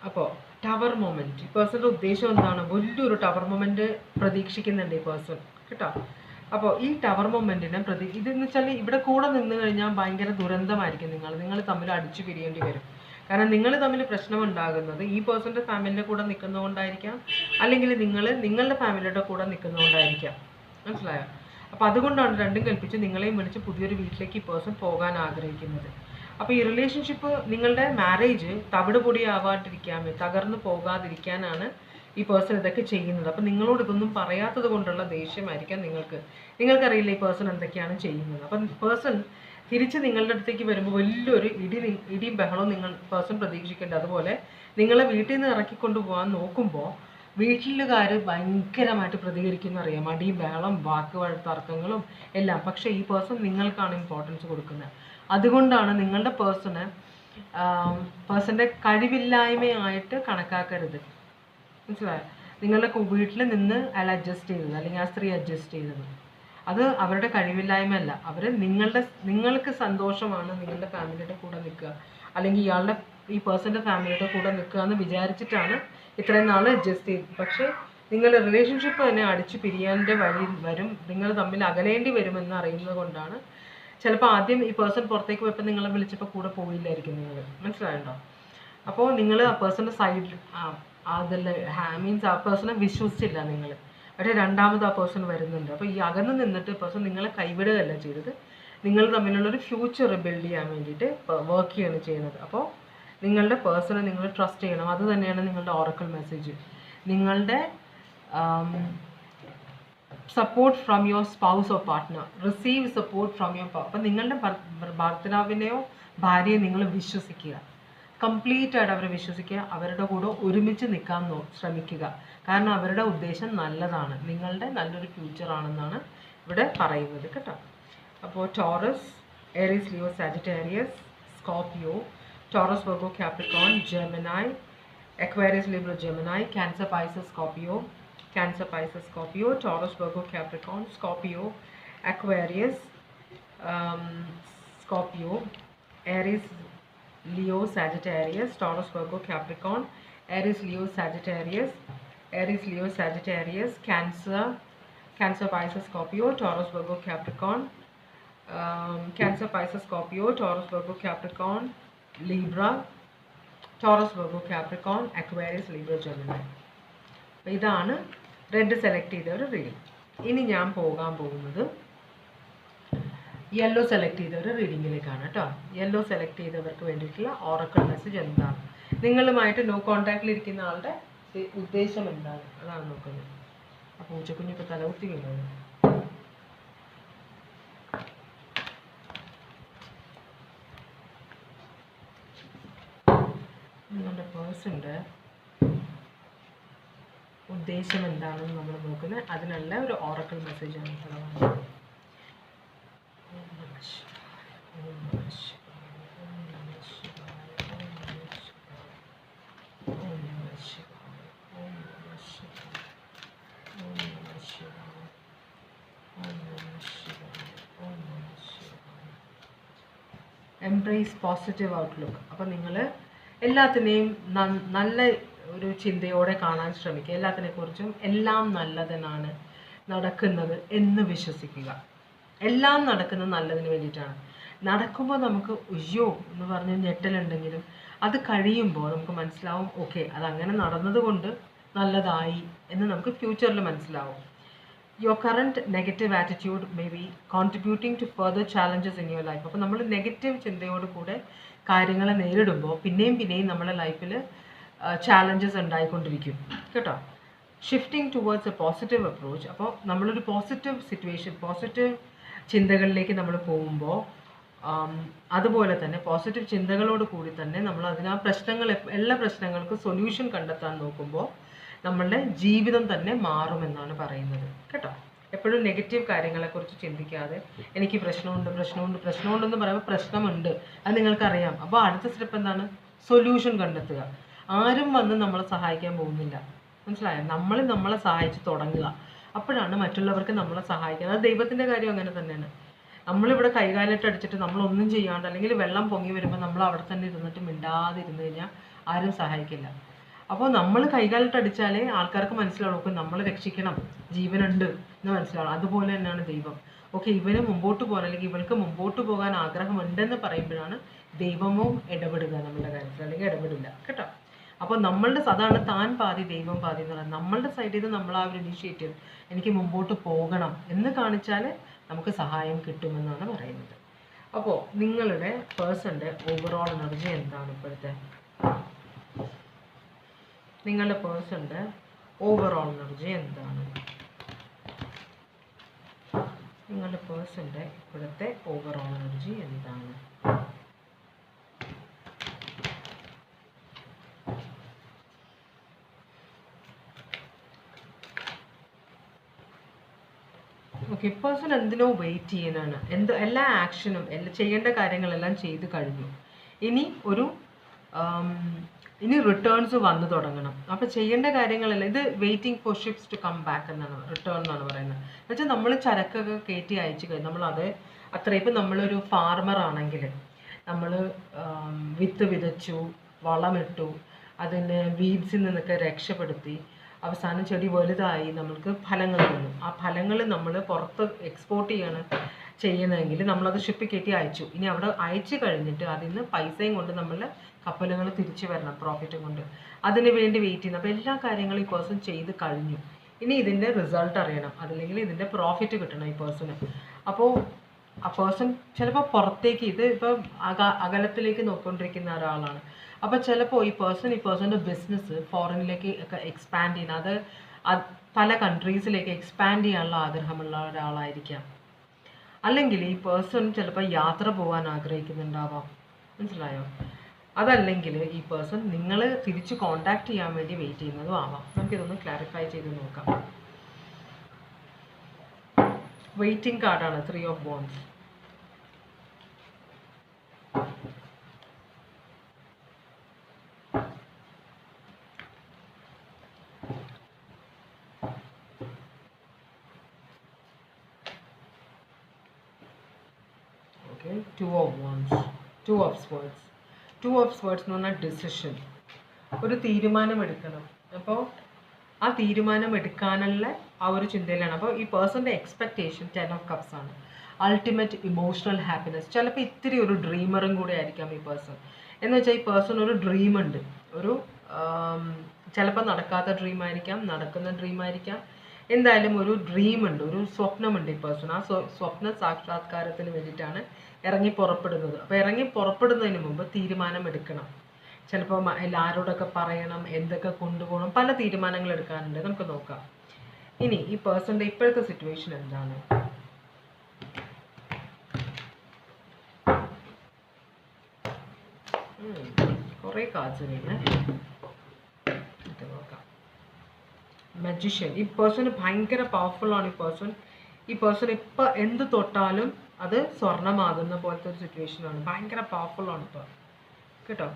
അപ്പോൾ ടവർ മൊമെൻറ്റ്, ഈ പേഴ്സൻ്റെ ഉദ്ദേശം എന്താണ്? വലിയൊരു ടവർ മൊമെൻറ്റ് പ്രതീക്ഷിക്കുന്നുണ്ട് ഈ പേഴ്സൺ കേട്ടോ. അപ്പോൾ ഈ ടവർ മൊമെൻറ്റിനെ ഇതെന്ന് വെച്ചാൽ ഇവിടെ കൂടെ നിന്ന് കഴിഞ്ഞാൽ ഭയങ്കര ദുരന്തമായിരിക്കും. നിങ്ങൾ തമ്മിൽ അടിച്ചു പിരിയേണ്ടി വരും. കാരണം നിങ്ങൾ തമ്മിൽ പ്രശ്നമുണ്ടാകുന്നത് ഈ പേഴ്സൻ്റെ ഫാമിലിയുടെ കൂടെ നിൽക്കുന്നതുകൊണ്ടായിരിക്കാം, അല്ലെങ്കിൽ നിങ്ങളുടെ ഫാമിലിയുടെ കൂടെ നിൽക്കുന്നതുകൊണ്ടായിരിക്കാം. മനസ്സിലായോ? അപ്പോൾ അതുകൊണ്ടാണ് രണ്ടും കൽപ്പിച്ച് നിങ്ങളെയും വിളിച്ച് പുതിയൊരു വീട്ടിലേക്ക് ഈ പേഴ്സൺ പോകാൻ ആഗ്രഹിക്കുന്നത്. അപ്പോൾ ഈ റിലേഷൻഷിപ്പ്, നിങ്ങളുടെ മാരേജ് തവിട് പൊടിയാവാണ്ടിരിക്കാൻ, തകർന്നു പോകാതിരിക്കാനാണ് ഈ പേഴ്സൺ ഇതൊക്കെ ചെയ്യുന്നത്. അപ്പം നിങ്ങളോട് ഇതൊന്നും പറയാത്തത് കൊണ്ടുള്ള ദേഷ്യമായിരിക്കാം നിങ്ങൾക്കറിയില്ല ഈ പേഴ്സൺ എന്തൊക്കെയാണ് ചെയ്യുന്നത്. അപ്പം പേഴ്സൺ തിരിച്ച് നിങ്ങളുടെ അടുത്തേക്ക് വരുമ്പോൾ വലിയൊരു ഇടിയും ബഹളവും പേഴ്സൺ പ്രതീക്ഷിക്കേണ്ടത്. അതുപോലെ നിങ്ങളെ വീട്ടിൽ നിന്ന് ഇറക്കിക്കൊണ്ട് പോകാൻ നോക്കുമ്പോൾ വീട്ടിലുകാർ ഭയങ്കരമായിട്ട് പ്രതികരിക്കുന്നറിയാം. അടിയും ബഹളം, തർക്കങ്ങളും എല്ലാം. പക്ഷേ ഈ പേഴ്സൺ നിങ്ങൾക്കാണ് ഇമ്പോർട്ടൻസ് കൊടുക്കുന്നത്. അതുകൊണ്ടാണ് നിങ്ങളുടെ പേഴ്സൻ്റെ കഴിവില്ലായ്മയായിട്ട് കണക്കാക്കരുത്. മനസ്സിലായോ? നിങ്ങളുടെ വീട്ടിൽ നിന്ന് അയാൾ അഡ്ജസ്റ്റ് ചെയ്തത്, അല്ലെങ്കിൽ ആ സ്ത്രീ അഡ്ജസ്റ്റ് ചെയ്തത്, അത് അവരുടെ കഴിവില്ലായ്മ അല്ല. അവർ നിങ്ങൾക്ക് സന്തോഷമാണ് നിങ്ങളുടെ ഫാമിലിയുടെ കൂടെ നിൽക്കുക, അല്ലെങ്കിൽ ഈ പേഴ്സൻ്റെ ഫാമിലിയുടെ കൂടെ നിൽക്കുക എന്ന് വിചാരിച്ചിട്ടാണ് ഇത്രയും നാൾ അഡ്ജസ്റ്റ് ചെയ്തത്. പക്ഷേ നിങ്ങളുടെ റിലേഷൻഷിപ്പ് തന്നെ അടിച്ചു പിരിയാൻ്റെ വഴി വരും, നിങ്ങൾ തമ്മിൽ അകലേണ്ടി വരുമെന്ന് അറിയുന്നത് കൊണ്ടാണ്. ചിലപ്പോൾ ആദ്യം ഈ പേഴ്സൺ പുറത്തേക്ക് പോയപ്പോൾ നിങ്ങളെ വിളിച്ചപ്പോൾ കൂടെ പോയില്ലായിരിക്കും നിങ്ങൾ. മനസ്സിലായല്ലോ? അപ്പോൾ നിങ്ങൾ ആ പേഴ്സൻ്റെ സൈഡിൽ മീൻസ് ആ പേഴ്സണെ വിശ്വസിച്ചില്ല നിങ്ങൾ. പക്ഷേ രണ്ടാമത് ആ പേഴ്സൺ വരുന്നുണ്ട്. അപ്പോൾ ഈ അകന്ന് നിന്നിട്ട് പേഴ്സൺ നിങ്ങളെ കൈവിടുകയല്ല ചെയ്തത്, നിങ്ങൾ തമ്മിലുള്ളൊരു ഫ്യൂച്ചർ ബിൽഡ് ചെയ്യാൻ വേണ്ടിയിട്ട് വർക്ക് ചെയ്യാണ് ചെയ്യുന്നത്. അപ്പോൾ നിങ്ങളുടെ പേഴ്സണെ നിങ്ങൾ ട്രസ്റ്റ് ചെയ്യണം. അത് തന്നെയാണ് നിങ്ങളുടെ ഓറക്കിൾ മെസ്സേജ്. നിങ്ങളുടെ support from your spouse or partner, receive support from your അപ്പം നിങ്ങളുടെ ഭർത്താവിനെയോ ഭാര്യയെ നിങ്ങൾ വിശ്വസിക്കുക, കംപ്ലീറ്റ് ആയിട്ട് അവരെ വിശ്വസിക്കുക, അവരുടെ കൂടെ ഒരുമിച്ച് നിൽക്കാൻ ശ്രമിക്കുക. കാരണം അവരുടെ ഉദ്ദേശം നല്ലതാണ്, നിങ്ങളുടെ നല്ലൊരു ഫ്യൂച്ചറാണെന്നാണ് ഇവിടെ പറയുന്നത് കേട്ടോ. അപ്പോൾ Taurus, Aries, Leo, Sagittarius, Scorpio, Taurus, Virgo, Capricorn, Gemini, Aquarius, Libra, Gemini, Cancer, Pisces, Scorpio, Cancer, Pisces, Scorpio, Taurus, Virgo, Capricorn, Scorpio, Aquarius, Scorpio, Aries, Leo, Sagittarius, Taurus, Virgo, Capricorn, Aries, Leo, Sagittarius, Aries, Leo, Sagittarius, Cancer, Cancer, Pisces, Scorpio, Taurus, Virgo, Capricorn, Cancer, Pisces, Scorpio, Taurus, Virgo, Capricorn, Libra, Taurus, Virgo, Capricorn, Aquarius, Libra, Gemini. ഇതാണ് red select ചെയ്ത ഒരു reading. ഇനി ഞാൻ പോകാൻ പോകുന്നത് yellow select ചെയ്ത ഒരു റീഡിങ്ങിലേക്കാണ് കേട്ടോ. യെല്ലോ സെലക്ട് ചെയ്തവർക്ക് വേണ്ടിയിട്ടുള്ള ഓറക്കിൾ മെസ്സേജ് എന്താണ്, നിങ്ങളുമായിട്ട് നോ കോൺടാക്റ്റിലിരിക്കുന്ന ആളുടെ ഉദ്ദേശം എന്താണ്, അതാണ് നോക്കുന്നത്. അപ്പോൾ പൂച്ചക്കുഞ്ഞിപ്പോൾ തലകുത്തി വീണത്. നിങ്ങളുടെ പേഴ്സൻ്റെ ഉദ്ദേശം എന്താണെന്ന് നമ്മൾ നോക്കുന്നത്. അതിനുള്ള ഒരു ഓറക്കിൾ മെസ്സേജാണ് തലവാണ്. Embrace positive outlook. അപ്പോൾ നിങ്ങൾ എല്ലാത്തിനെയും നല്ല ഒരു ചിന്തയോടെ കാണാൻ ശ്രമിക്കുക. എല്ലാത്തിനെക്കുറിച്ചും എല്ലാം നല്ലതിനാണ് നടക്കുന്നത് എന്ന് വിശ്വസിക്കുക. എല്ലാം നടക്കുന്നത് നല്ലതിന് വേണ്ടിയിട്ടാണ്. നടക്കുമ്പോൾ നമുക്ക് ഉയ്യോ എന്ന് പറഞ്ഞ് ഞെട്ടലുണ്ടെങ്കിലും അത് കഴിയുമ്പോൾ നമുക്ക് മനസ്സിലാവും ഓക്കെ അതങ്ങനെ നടന്നതുകൊണ്ട് നല്ലതായി എന്ന് നമുക്ക് ഫ്യൂച്ചറിൽ മനസ്സിലാവും. Your current negative attitude may be contributing to further challenges in your life. അപ്പോൾ നമ്മൾ നെഗറ്റീവ് ചിന്തയോട് കൂടെ കാര്യങ്ങളെ നേരിടുമ്പോൾ പിന്നെയും നമ്മുടെ ലൈഫിൽ ചാലഞ്ചസ് ഉണ്ടായിക്കൊണ്ടിരിക്കും കേട്ടോ. Shifting towards A positive approach. അപ്പോൾ നമ്മളൊരു പോസിറ്റീവ് സിറ്റുവേഷൻ, പോസിറ്റീവ് ചിന്തകളിലേക്ക് നമ്മൾ പോകുമ്പോൾ അതുപോലെ തന്നെ പോസിറ്റീവ് ചിന്തകളോട് കൂടി തന്നെ നമ്മൾ അതിന് എല്ലാ പ്രശ്നങ്ങൾക്കും സൊല്യൂഷൻ കണ്ടെത്താൻ നോക്കുമ്പോൾ നമ്മളുടെ ജീവിതം തന്നെ മാറുമെന്നാണ് പറയുന്നത് കേട്ടോ. എപ്പോഴും നെഗറ്റീവ് കാര്യങ്ങളെക്കുറിച്ച് ചിന്തിക്കാതെ എനിക്ക് പ്രശ്നമുണ്ടെന്ന് പറയുമ്പോൾ പ്രശ്നമുണ്ട്, അത് നിങ്ങൾക്കറിയാം. അപ്പോൾ അടുത്ത സ്റ്റെപ്പ് എന്താണ്? സൊല്യൂഷൻ കണ്ടെത്തുക. ആരും വന്ന് നമ്മളെ സഹായിക്കാൻ പോകുന്നില്ല, മനസ്സിലായോ? നമ്മളെ സഹായിച്ച് തുടങ്ങുക. അപ്പോഴാണ് മറ്റുള്ളവർക്ക് നമ്മളെ സഹായിക്കുക. അത് ദൈവത്തിൻ്റെ കാര്യം അങ്ങനെ തന്നെയാണ്. നമ്മളിവിടെ കൈകാലിട്ട് അടിച്ചിട്ട് നമ്മളൊന്നും ചെയ്യാണ്ട് അല്ലെങ്കിൽ വെള്ളം പൊങ്ങി വരുമ്പോൾ നമ്മൾ അവിടെ തന്നെ ഇരുന്നിട്ട് മിണ്ടാതിരുന്ന് കഴിഞ്ഞാൽ ആരും സഹായിക്കില്ല. അപ്പോൾ നമ്മൾ കൈകാലിട്ട് അടിച്ചാലേ ആൾക്കാർക്ക് മനസ്സിലാവും ഓക്കെ നമ്മൾ രക്ഷിക്കണം, ജീവനുണ്ട് എന്ന് മനസ്സിലാവും. അതുപോലെ തന്നെയാണ് ദൈവം. ഓക്കെ ഇവന് മുമ്പോട്ട് പോകാൻ അല്ലെങ്കിൽ ഇവൾക്ക് മുമ്പോട്ട് പോകാൻ ആഗ്രഹമുണ്ടെന്ന് പറയുമ്പോഴാണ് ദൈവവും ഇടപെടുക നമ്മളുടെ കാര്യത്തിൽ, അല്ലെങ്കിൽ ഇടപെടില്ല കേട്ടോ. അപ്പോൾ അതാണ് താൻ പാതി ദൈവം പാതി എന്ന് പറയുന്നത്. നമ്മളുടെ സൈഡിൽ നിന്ന് നമ്മൾ ആ ഒരു ഇനീഷ്യേറ്റീവ് എനിക്ക് മുമ്പോട്ട് പോകണം എന്ന് കാണിച്ചാൽ നമുക്ക് സഹായം കിട്ടുമെന്നാണ് പറയുന്നത്. അപ്പോൾ നിങ്ങളുടെ പേഴ്സൻ്റെ ഓവറോൾ എനർജി എന്താണ് ഇപ്പോഴത്തെ? നിങ്ങളുടെ പേഴ്സൻ്റെ ഓവറോൾ എനർജി എന്താണ്? നിങ്ങളുടെ പേഴ്സൻ്റെ ഇപ്പോഴത്തെ ഓവറോൾ എനർജി എന്താണ്? ഓക്കെ പേഴ്സൺ എന്തിനോ വെയിറ്റ് ചെയ്യാനാണ്. എല്ലാ ആക്ഷനും ചെയ്യേണ്ട കാര്യങ്ങളെല്ലാം ചെയ്ത് കഴിഞ്ഞു. ഇനി റിട്ടേൺസ് വന്നു തുടങ്ങണം. അപ്പോൾ ചെയ്യേണ്ട കാര്യങ്ങളെല്ലാം ഇത് waiting for ships to come back എന്നാണ് റിട്ടേൺ എന്നാണ് പറയുന്നത്. എന്നുവെച്ചാൽ നമ്മൾ ചരക്കൊക്കെ കയറ്റി അയച്ചു കഴിഞ്ഞു നമ്മളത് ഇപ്പം നമ്മളൊരു ഫാർമർ ആണെങ്കിൽ നമ്മൾ വിത്ത് വിതച്ചു, വളമിട്ടു, അതിനെ വീഡ്സിൽ നിന്നൊക്കെ രക്ഷപ്പെടുത്തി അവസാനം ചെടി വലുതായി നമ്മൾക്ക് ഫലങ്ങൾ തന്നു. ആ ഫലങ്ങൾ നമ്മൾ പുറത്ത് എക്സ്പോർട്ട് ചെയ്യുന്നതെങ്കിൽ നമ്മളത് ഷിപ്പിൽ കയറ്റി അയച്ചു. ഇനി അവിടെ അയച്ചു കഴിഞ്ഞിട്ട് അതിൽ നിന്ന് പൈസയും കൊണ്ട് നമ്മൾ കപ്പലുകൾ തിരിച്ചു വരണം പ്രോഫിറ്റും കൊണ്ട്. അതിന് വേണ്ടി വെയിറ്റ് ചെയ്യുന്നു. അപ്പോൾ എല്ലാ കാര്യങ്ങളും ഈ പേഴ്സൺ ചെയ്ത് കഴിഞ്ഞു. ഇനി ഇതിൻ്റെ റിസൾട്ട് അറിയണം, അതല്ലെങ്കിൽ ഇതിൻ്റെ പ്രോഫിറ്റ് കിട്ടണം ഈ പേഴ്സണ്. അപ്പോൾ ആ പേഴ്സൺ ചിലപ്പോൾ പുറത്തേക്ക് ഇപ്പോൾ അകലത്തിലേക്ക് നോക്കിക്കൊണ്ടിരിക്കുന്ന ഒരാളാണ്. അപ്പോൾ ചിലപ്പോൾ ഈ പേഴ്സൻ്റെ ബിസിനസ് ഫോറിനിലേക്ക് ഒക്കെ എക്സ്പാൻഡ് ചെയ്യുന്ന അത് പല കൺട്രീസിലേക്ക് എക്സ്പാൻഡ് ചെയ്യാനുള്ള ആഗ്രഹമുള്ള ഒരാളായിരിക്കാം. അല്ലെങ്കിൽ ഈ പേഴ്സൺ ചിലപ്പോൾ യാത്ര പോകാൻ ആഗ്രഹിക്കുന്നുണ്ടാവാം, മനസ്സിലായോ? അതല്ലെങ്കിൽ ഈ പേഴ്സൺ നിങ്ങൾ തിരിച്ച് കോണ്ടാക്ട് ചെയ്യാൻ വേണ്ടി വെയിറ്റ് ചെയ്യുന്നതും ആവാം. നമുക്കിതൊന്ന് ക്ലാരിഫൈ ചെയ്ത് നോക്കാം. വെയിറ്റിംഗ് കാർഡാണ് 3 of Wands. Okay, 2 of Wands, 2 of Swords. 2 of Swords എന്ന് പറഞ്ഞാൽ ഡിസിഷൻ, ഒരു തീരുമാനമെടുക്കണം. അപ്പോൾ ആ തീരുമാനം എടുക്കാനുള്ള ആ ഒരു ചിന്തയിലാണ്. അപ്പോൾ ഈ പേഴ്സൻ്റെ എക്സ്പെക്റ്റേഷൻ 10 of Cups ആണ്. Ultimate emotional happiness. ചിലപ്പോൾ ഇത്തിരി ഒരു ഡ്രീമറും കൂടെ ആയിരിക്കാം ഈ പേഴ്സൺ. എന്ന് വെച്ചാൽ ഈ പേഴ്സൺ ഒരു ഡ്രീമുണ്ട്, ഒരു ചിലപ്പോൾ നടക്കാത്ത ഡ്രീം ആയിരിക്കാം, നടക്കുന്ന ഡ്രീം ആയിരിക്കാം, എന്തായാലും ഒരു ഡ്രീമുണ്ട്, ഒരു സ്വപ്നമുണ്ട് ഈ പേഴ്സൺ. ആ സ്വപ്ന സാക്ഷാത്കാരത്തിന് വേണ്ടിയിട്ടാണ് ഇറങ്ങി പുറപ്പെടുന്നത്. അപ്പോൾ ഇറങ്ങി പുറപ്പെടുന്നതിന് മുമ്പ് തീരുമാനം എടുക്കണം. ചിലപ്പോൾ ആരോടൊക്കെ പറയണം, എന്തൊക്കെ കൊണ്ടുപോകണം, പല തീരുമാനങ്ങൾ എടുക്കാനുണ്ട്. നമുക്ക് നോക്കാം ഇനി ഈ പേഴ്സൻ്റെ ഇപ്പോഴത്തെ സിറ്റുവേഷൻ എന്താണ്. കുറേ കാർഡ്സ് വീണ് നോക്കാം. മജീഷ്യൻ. ഈ പേഴ്സൺ ഭയങ്കര പവർഫുൾ ആണ്. ഈ പേഴ്സൺ ഇപ്പം എന്ത് തൊട്ടാലും അത് സ്വർണ്ണമാകുന്ന പോലത്തെ ഒരു സിറ്റുവേഷനാണ്. ഭയങ്കര പവർഫുൾ ആണ് ഇപ്പോൾ കേട്ടോ.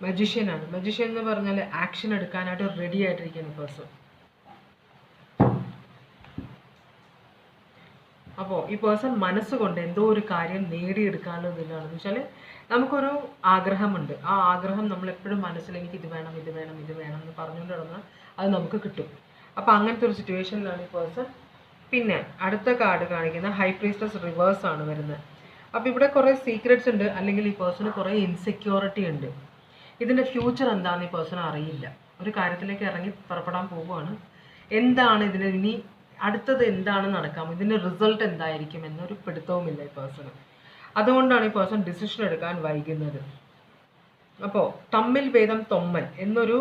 മജീഷ്യനാണ്. മജീഷ്യൻ എന്ന് പറഞ്ഞാൽ ആക്ഷൻ എടുക്കാനായിട്ട് റെഡി ആയിട്ടിരിക്കുന്ന പേഴ്സൺ. അപ്പോൾ ഈ പേഴ്സൺ മനസ്സുകൊണ്ട് എന്തോ ഒരു കാര്യം നേടിയെടുക്കാനുള്ള ഇതിലാണെന്ന് വെച്ചാൽ നമുക്കൊരു ആഗ്രഹമുണ്ട്. ആ ആഗ്രഹം നമ്മൾ എപ്പോഴും മനസ്സിൽ എനിക്ക് ഇത് വേണം ഇത് വേണം ഇത് വേണം എന്ന് പറഞ്ഞുകൊണ്ട് കിടന്നാൽ അത് നമുക്ക് കിട്ടും. അപ്പോൾ അങ്ങനത്തെ ഒരു സിറ്റുവേഷനിലാണ് ഈ പേഴ്സൺ. പിന്നെ അടുത്ത കാർഡ് കാണിക്കുന്ന ഹൈ പ്രീസ്റ്റസ് റിവേഴ്സ് ആണ് വരുന്നത്. അപ്പോൾ ഇവിടെ കുറേ സീക്രറ്റ്സ് ഉണ്ട്, അല്ലെങ്കിൽ ഈ പേഴ്സണ് കുറേ ഇൻസെക്യൂരിറ്റി ഉണ്ട്. ഇതിൻ്റെ ഫ്യൂച്ചർ എന്താണെന്ന് ഈ പേഴ്സൺ അറിയില്ല. ഒരു കാര്യത്തിലേക്ക് ഇറങ്ങി പുറപ്പെടാൻ പോവുകയാണ്. എന്താണ് ഇതിന് ഇനി അടുത്തത് എന്താണ് നടക്കാം, ഇതിൻ്റെ റിസൾട്ട് എന്തായിരിക്കും എന്നൊരു പിടുത്തവുമില്ല ഈ പേഴ്സണ്. അതുകൊണ്ടാണ് ഈ പേഴ്സൺ ഡിസിഷൻ എടുക്കാൻ വൈകുന്നത്. അപ്പോൾ തമ്മിൽ ഭേദം തൊമ്മൽ എന്നൊരു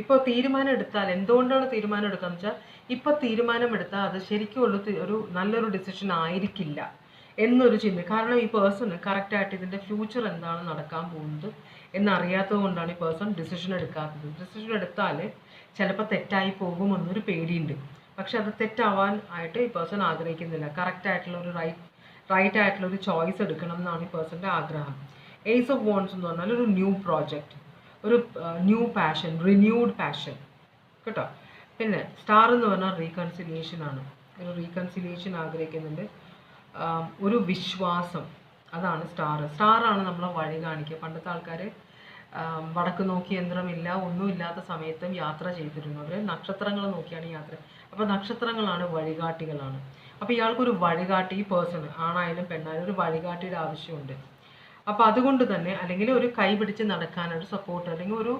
ഇപ്പോൾ തീരുമാനം എടുത്താൽ എന്തുകൊണ്ടാണ് തീരുമാനം എടുക്കുകയെന്ന് വെച്ചാൽ ഇപ്പോൾ തീരുമാനം എടുത്താൽ അത് ശരിക്കും ഒരു നല്ലൊരു ഡിസിഷൻ ആയിരിക്കില്ല എന്നൊരു ചിന്ത. കാരണം ഈ പേഴ്സണ് കറക്റ്റായിട്ട് ഇതിൻ്റെ ഫ്യൂച്ചർ എന്താണ് നടക്കാൻ പോകുന്നത് എന്നറിയാത്തത് കൊണ്ടാണ് ഈ പേഴ്സൺ ഡിസിഷൻ എടുക്കാത്തത്. ഡിസിഷൻ എടുത്താൽ ചിലപ്പോൾ തെറ്റായി പോകുമെന്നൊരു പേടിയുണ്ട്. പക്ഷെ അത് തെറ്റാവാൻ ആയിട്ട് ഈ പേഴ്സൺ ആഗ്രഹിക്കുന്നില്ല. കറക്റ്റായിട്ടുള്ള ഒരു റൈറ്റ് ആയിട്ടുള്ള ഒരു ചോയ്സ് എടുക്കണം എന്നാണ് ഈ പേഴ്സൻ്റെ ആഗ്രഹം. ഏസ് ഓഫ് വോൺസ് എന്ന് പറഞ്ഞാൽ ഒരു ന്യൂ പ്രോജക്റ്റ്, ഒരു ന്യൂ പാഷൻ, റിന്യൂഡ് പാഷൻ കേട്ടോ. പിന്നെ സ്റ്റാർ എന്ന് പറഞ്ഞാൽ റീകൺസിലിയേഷൻ ആണ്. ഒരു റീകൺസിലിയേഷൻ ആഗ്രഹിക്കുന്നുണ്ട്, ഒരു വിശ്വാസം, അതാണ് സ്റ്റാറാണ് നമ്മളെ വഴി കാണിക്കുക. പണ്ടത്തെ ആൾക്കാർ വടക്ക് നോക്കി യന്ത്രമില്ല ഒന്നുമില്ലാത്ത സമയത്തും യാത്ര ചെയ്തിരുന്നു. അവർ നക്ഷത്രങ്ങൾ നോക്കിയാണ് യാത്ര. അപ്പോൾ നക്ഷത്രങ്ങളാണ് വഴികാട്ടികളാണ്. അപ്പോൾ ഇയാൾക്കൊരു വഴികാട്ടി, ഈ പേഴ്സൺ ആണായാലും പെണ്ണായാലും ഒരു വഴികാട്ടിയുടെ ആവശ്യമുണ്ട്. അപ്പോൾ അതുകൊണ്ട് തന്നെ അല്ലെങ്കിൽ ഒരു കൈ പിടിച്ച് നടക്കാനൊരു സപ്പോർട്ട് അല്ലെങ്കിൽ ഒരു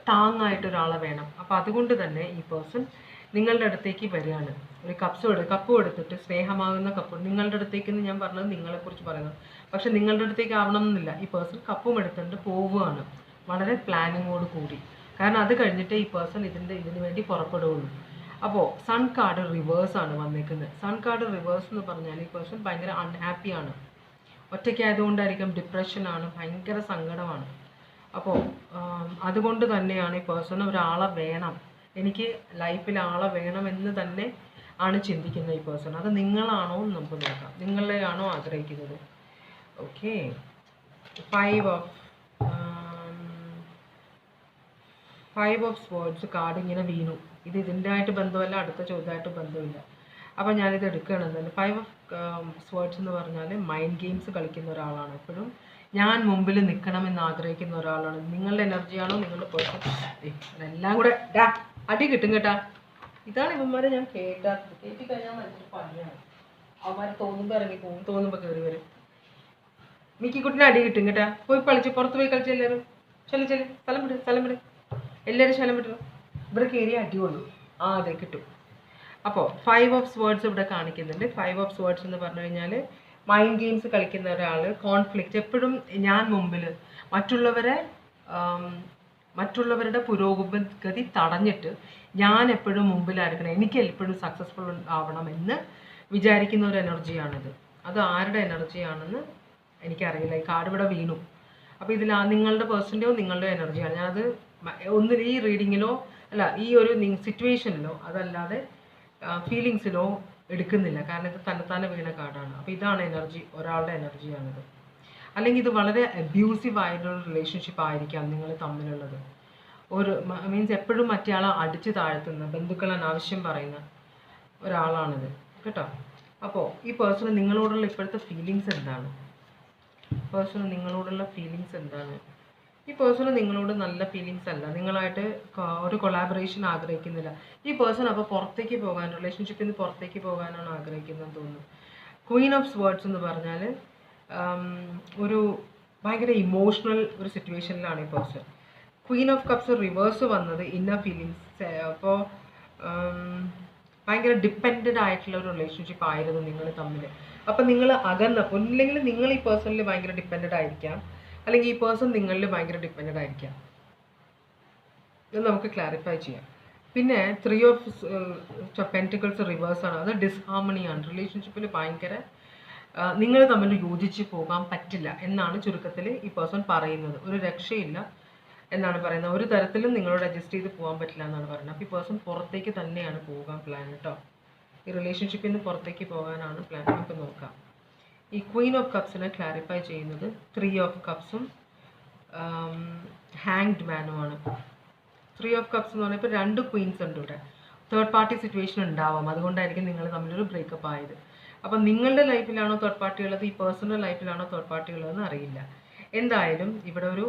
താങ്ങായിട്ട് ഒരാളെ വേണം. അപ്പോൾ അതുകൊണ്ട് തന്നെ ഈ പേഴ്സൺ നിങ്ങളുടെ അടുത്തേക്ക് വരികയാണ്. ഒരു കപ്പും എടുത്തിട്ട്, സ്നേഹമാകുന്ന കപ്പ് നിങ്ങളുടെ അടുത്തേക്ക് എന്ന് ഞാൻ പറഞ്ഞത് നിങ്ങളെക്കുറിച്ച് പറയുന്നത്. പക്ഷെ നിങ്ങളുടെ അടുത്തേക്ക് ആവണം എന്നില്ല. ഈ പേഴ്സൺ കപ്പും എടുത്തിട്ട് പോവുകയാണ് വളരെ പ്ലാനിങ്ങോട് കൂടി. കാരണം അത് കഴിഞ്ഞിട്ട് ഈ പേഴ്സൺ ഇതിന് വേണ്ടി പുറപ്പെടുകയുള്ളൂ. അപ്പോൾ സൺ കാർഡ് റിവേഴ്സാണ് വന്നേക്കുന്നത്. സൺ കാർഡ് റിവേഴ്സ് എന്ന് പറഞ്ഞാൽ ഈ പേഴ്സൺ ഭയങ്കര അൺഹാപ്പിയാണ്. ഒറ്റയ്ക്കായതുകൊണ്ടായിരിക്കും, ഡിപ്രഷനാണ്, ഭയങ്കര സങ്കടമാണ്. അപ്പോൾ അതുകൊണ്ട് തന്നെയാണ് ഈ പേഴ്സൺ ഒരാളെ വേണം, എനിക്ക് ലൈഫിൽ ആളെ വേണമെന്ന് തന്നെ ആണ് ചിന്തിക്കുന്നത് ഈ പേഴ്സൺ. അത് നിങ്ങളാണോ എന്ന് നമുക്ക് നോക്കാം. നിങ്ങളെയാണോ ആഗ്രഹിക്കുന്നത്? ഓക്കെ, 5 of Swords കാർഡ് ഇങ്ങനെ വീണു. ഇതിൻ്റെ ആയിട്ട് ബന്ധമല്ല, അടുത്ത ചോദ്യമായിട്ട് ബന്ധമില്ല. അപ്പോൾ ഞാനിത് എടുക്കുകയാണെന്നുണ്ട്. 5 of Swords എന്ന് പറഞ്ഞാൽ മൈൻഡ് ഗെയിംസ് കളിക്കുന്ന ഒരാളാണ്. എപ്പോഴും ഞാൻ മുമ്പിൽ നിൽക്കണമെന്ന് ആഗ്രഹിക്കുന്ന ഒരാളാണ്. നിങ്ങളുടെ എനർജിയാണോ നിങ്ങളുടെ പേഴ്സൺ? എല്ലാം കൂടെ അടി കിട്ടും കേട്ടാ. ഇതാണ് ഇവന്മാരെ ഞാൻ കേൾക്കാത്തത്. കേട്ടി കഴിഞ്ഞാൽ മനസ്സിൽ പണിയാണ്. അവന്മാർ തോന്നുമ്പോൾ ഇറങ്ങി പോകും, തോന്നുമ്പോൾ കയറി വരും. മിക്കിക്കുട്ടിനെ അടി കിട്ടും കേട്ടാ. പോയി കളിച്ച്, പുറത്ത് പോയി കളിച്ച് എല്ലാവരും. സ്ഥലം വിട് എല്ലാവരും സ്ഥലം വിട്ടു. ഇവിടെ കയറി അടിയുള്ളൂ. അതെ കിട്ടും. അപ്പോൾ 5 of Swords ഇവിടെ കാണിക്കുന്നുണ്ട്. 5 of Swords എന്ന് പറഞ്ഞു കഴിഞ്ഞാൽ മൈൻഡ് ഗെയിംസ് കളിക്കുന്ന ഒരാൾ, കോൺഫ്ലിക്റ്റ്, എപ്പോഴും ഞാൻ മുമ്പിൽ, മറ്റുള്ളവരുടെ പുരോഗതി തടഞ്ഞിട്ട് ഞാൻ എപ്പോഴും മുമ്പിലായിരിക്കണം, എനിക്ക് എപ്പോഴും സക്സസ്ഫുൾ ആവണം എന്ന് വിചാരിക്കുന്ന ഒരു എനർജിയാണിത്. അത് ആരുടെ എനർജിയാണെന്ന് എനിക്കറിയില്ല. ഈ കാർഡ് ഇവിടെ വീണു. അപ്പോൾ ഇതിൽ നിങ്ങളുടെ പേഴ്സൻ്റെയോ നിങ്ങളുടെ എനർജിയാണ്. ഞാനത് ഒന്നിൽ ഈ റീഡിങ്ങിലോ അല്ല ഈ ഒരു സിറ്റുവേഷനിലോ അതല്ലാതെ ഫീലിങ്സിലോ എടുക്കുന്നില്ല. കാരണം ഇത് തന്നെത്താനെ വീണ കാർഡാണ്. അപ്പോൾ ഇതാണ് എനർജി, ഒരാളുടെ എനർജിയാണിത്. അല്ലെങ്കിൽ ഇത് വളരെ അബ്യൂസീവ് ആയിട്ടുള്ള റിലേഷൻഷിപ്പ് ആയിരിക്കാം നിങ്ങൾ തമ്മിലുള്ളത്. ഒരു മീൻസ് എപ്പോഴും മറ്റേ ആളെ അടിച്ചു താഴ്ത്തുന്ന, ബന്ധുക്കൾ അനാവശ്യം പറയുന്ന ഒരാളാണിത് കേട്ടോ. അപ്പോൾ ഈ പേഴ്സൺ നിങ്ങളോടുള്ള ഇപ്പോഴത്തെ ഫീലിങ്സ് എന്താണ്? പേഴ്സൺ നിങ്ങളോടുള്ള ഫീലിങ്സ് എന്താണ്? ഈ പേഴ്സൺ നിങ്ങളോട് നല്ല ഫീലിങ്സ് അല്ല, നിങ്ങളായിട്ട് ഒരു കൊളാബറേഷൻ ആഗ്രഹിക്കുന്നില്ല. ഈ പേഴ്സൺ അപ്പോൾ പുറത്തേക്ക് പോകാൻ, റിലേഷൻഷിപ്പിൽ നിന്ന് പുറത്തേക്ക് പോകാനാണ് ആഗ്രഹിക്കുന്നതെന്ന് തോന്നുന്നു. ക്വീൻ ഓഫ് സ്വേർഡ്സ് എന്ന് പറഞ്ഞാൽ ഒരു ഭയങ്കര ഇമോഷണൽ ഒരു സിറ്റുവേഷനിലാണ് ഈ person. Queen of cups reverse വന്നത് ഇന്നർ ഫീലിങ്സ്. അപ്പോൾ ഭയങ്കര ഡിപ്പെൻഡൻ്റ് ആയിട്ടുള്ള ഒരു റിലേഷൻഷിപ്പ് ആയിരുന്നു നിങ്ങൾ തമ്മിൽ. അപ്പം നിങ്ങൾ അകന്നപ്പോൾ, ഇല്ലെങ്കിൽ നിങ്ങൾ ഈ പേഴ്സണിൽ ഭയങ്കര ഡിപ്പെൻഡൻ്റ് ആയിരിക്കാം, അല്ലെങ്കിൽ ഈ പേഴ്സൺ നിങ്ങളിൽ ഭയങ്കര ഡിപ്പെൻഡൻ്റ് ആയിരിക്കാം. ഇത് നമുക്ക് ക്ലാരിഫൈ ചെയ്യാം. പിന്നെ 3 ഓഫ് പെൻറ്റിക്കിൾസ് റിവേഴ്സാണ്. അത് ഡിസ്ഹാർമണിയാണ്. റിലേഷൻഷിപ്പിൽ ഭയങ്കര നിങ്ങൾ തമ്മിൽ യോജിച്ച് പോകാൻ പറ്റില്ല എന്നാണ് ചുരുക്കത്തിൽ ഈ പേഴ്സൺ പറയുന്നത്. ഒരു രക്ഷയില്ല എന്നാണ് പറയുന്നത്. ഒരു തരത്തിലും നിങ്ങളോട് അഡ്ജസ്റ്റ് ചെയ്ത് പോകാൻ പറ്റില്ല എന്നാണ് പറയുന്നത്. അപ്പോൾ ഈ പേഴ്സൺ പുറത്തേക്ക് തന്നെയാണ് പോകാൻ പ്ലാൻ കേട്ടോ. ഈ റിലേഷൻഷിപ്പിൽ നിന്ന് പുറത്തേക്ക് പോകാനാണ് പ്ലാൻ. നമുക്ക് നോക്കാം. ഈ ക്വീൻ ഓഫ് കപ്സിനെ ക്ലാരിഫൈ ചെയ്യുന്നത് 3 ഓഫ് കപ്സും ഹാങ്ഡ് മാനുമാണ്. 3 ഓഫ് കപ്സ് എന്ന് പറഞ്ഞാൽ ഇപ്പോൾ 2 ക്വീൻസ് ഉണ്ട് ഇവിടെ. തേർഡ് പാർട്ടി സിറ്റുവേഷൻ ഉണ്ടാവാം, അതുകൊണ്ടായിരിക്കും നിങ്ങൾ തമ്മിലൊരു ബ്രേക്കപ്പ് ആയത്. അപ്പം നിങ്ങളുടെ ലൈഫിലാണോ തേർഡ് പാർട്ടി ഉള്ളത്, ഈ പേഴ്സണൽ ലൈഫിലാണോ തേർഡ് പാർട്ടി ഉള്ളതെന്ന് അറിയില്ല. എന്തായാലും ഇവിടെ ഒരു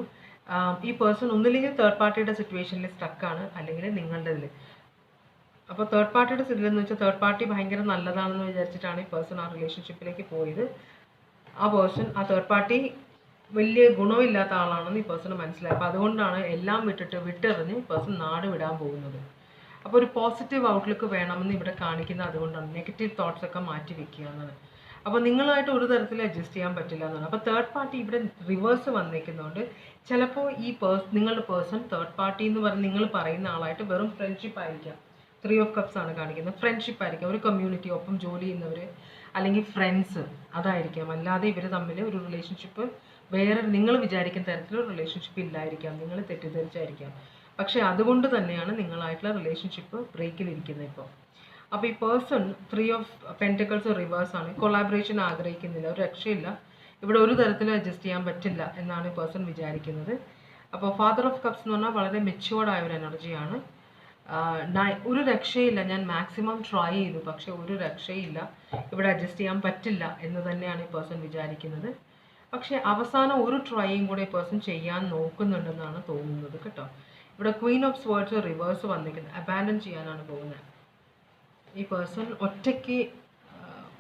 ഈ പേഴ്സൺ ഒന്നില്ലെങ്കിൽ തേർഡ് പാർട്ടിയുടെ സിറ്റുവേഷനിൽ സ്റ്റക്കാണ്, അല്ലെങ്കിൽ നിങ്ങളുടെ ഇതിൽ. അപ്പോൾ തേർഡ് പാർട്ടിയുടെ ഇതിലെന്ന് വെച്ചാൽ തേർഡ് പാർട്ടി ഭയങ്കര നല്ലതാണെന്ന് വിചാരിച്ചിട്ടാണ് ഈ പേഴ്സൺ ആ റിലേഷൻഷിപ്പിലേക്ക് പോയത്. ആ പേഴ്സൺ, ആ തേർഡ് പാർട്ടി വലിയ ഗുണമില്ലാത്ത ആളാണെന്ന് ഈ പേഴ്സൺ മനസ്സിലായി. അപ്പോൾ അതുകൊണ്ടാണ് എല്ലാം വിട്ടെറിഞ്ഞ് പേഴ്സൺ നാട് വിടാൻ പോകുന്നത്. അപ്പോൾ ഒരു പോസിറ്റീവ് ഔട്ട്ലുക്ക് വേണമെന്ന് ഇവിടെ കാണിക്കുന്നത് അതുകൊണ്ടാണ്. നെഗറ്റീവ് തോട്ട്സ് ഒക്കെ മാറ്റി വെക്കുക എന്നാണ്. അപ്പോൾ നിങ്ങളായിട്ട് ഒരു തരത്തിൽ അഡ്ജസ്റ്റ് ചെയ്യാൻ പറ്റില്ല എന്നാണ്. അപ്പോൾ തേർഡ് പാർട്ടി ഇവിടെ റിവേഴ്സ് വന്നേക്കുന്നതുകൊണ്ട് ചിലപ്പോൾ ഈ നിങ്ങളുടെ പേഴ്സൺ തേർഡ് പാർട്ടി എന്ന് പറഞ്ഞ് നിങ്ങൾ പറയുന്ന ആളായിട്ട് വെറും ഫ്രണ്ട്ഷിപ്പ് ആയിരിക്കാം. 3 ഓഫ് കപ്സ് ആണ് കാണിക്കുന്നത്. ഫ്രണ്ട്ഷിപ്പ് ആയിരിക്കാം, ഒരു കമ്മ്യൂണിറ്റി, ഒപ്പം ജോലി ചെയ്യുന്നവർ അല്ലെങ്കിൽ ഫ്രണ്ട്സ്, അതായിരിക്കാം. അല്ലാതെ ഇവർ തമ്മിൽ ഒരു റിലേഷൻഷിപ്പ് വേറെ നിങ്ങൾ വിചാരിക്കുന്ന തരത്തിലൊരു റിലേഷൻഷിപ്പ് ഇല്ലായിരിക്കാം, നിങ്ങൾ തെറ്റിദ്ധരിച്ചായിരിക്കാം. പക്ഷേ അതുകൊണ്ട് തന്നെയാണ് നിങ്ങളായിട്ടുള്ള റിലേഷൻഷിപ്പ് ബ്രേക്കിലിരിക്കുന്നത് ഇപ്പോൾ. അപ്പോൾ ഈ പേഴ്സൺ 3 ഓഫ് പെൻറ്റിക്കിൾസ് റിവേഴ്സ് ആണ്. കൊളാബറേഷൻ ആഗ്രഹിക്കുന്നില്ല, ഒരു രക്ഷയില്ല. ഇവിടെ ഒരു തരത്തിലും അഡ്ജസ്റ്റ് ചെയ്യാൻ പറ്റില്ല എന്നാണ് ഈ പേഴ്സൺ വിചാരിക്കുന്നത്. അപ്പോൾ ഫാദർ ഓഫ് കപ്സ് എന്ന് പറഞ്ഞാൽ വളരെ മെച്യൂർഡ് ആയ ഒരു എനർജിയാണ്. ഒരു രക്ഷയില്ല, ഞാൻ മാക്സിമം ട്രൈ ചെയ്തു, പക്ഷെ ഒരു രക്ഷയില്ല, ഇവിടെ അഡ്ജസ്റ്റ് ചെയ്യാൻ പറ്റില്ല എന്ന് തന്നെയാണ് ഈ പേഴ്സൺ വിചാരിക്കുന്നത്. പക്ഷേ അവസാനം ഒരു ട്രൈയും കൂടെ ഈ പേഴ്സൺ ചെയ്യാൻ നോക്കുന്നുണ്ടെന്നാണ് തോന്നുന്നത് കേട്ടോ. ഇവിടെ ക്വീൻ ഓഫ് സ്വേർഡ്സ് റിവേഴ്സ് വന്നിരിക്കുന്നത്, അബാൻഡൻ ചെയ്യാനാണ് പോകുന്നത്. ഈ പേഴ്സൺ ഒറ്റയ്ക്ക്,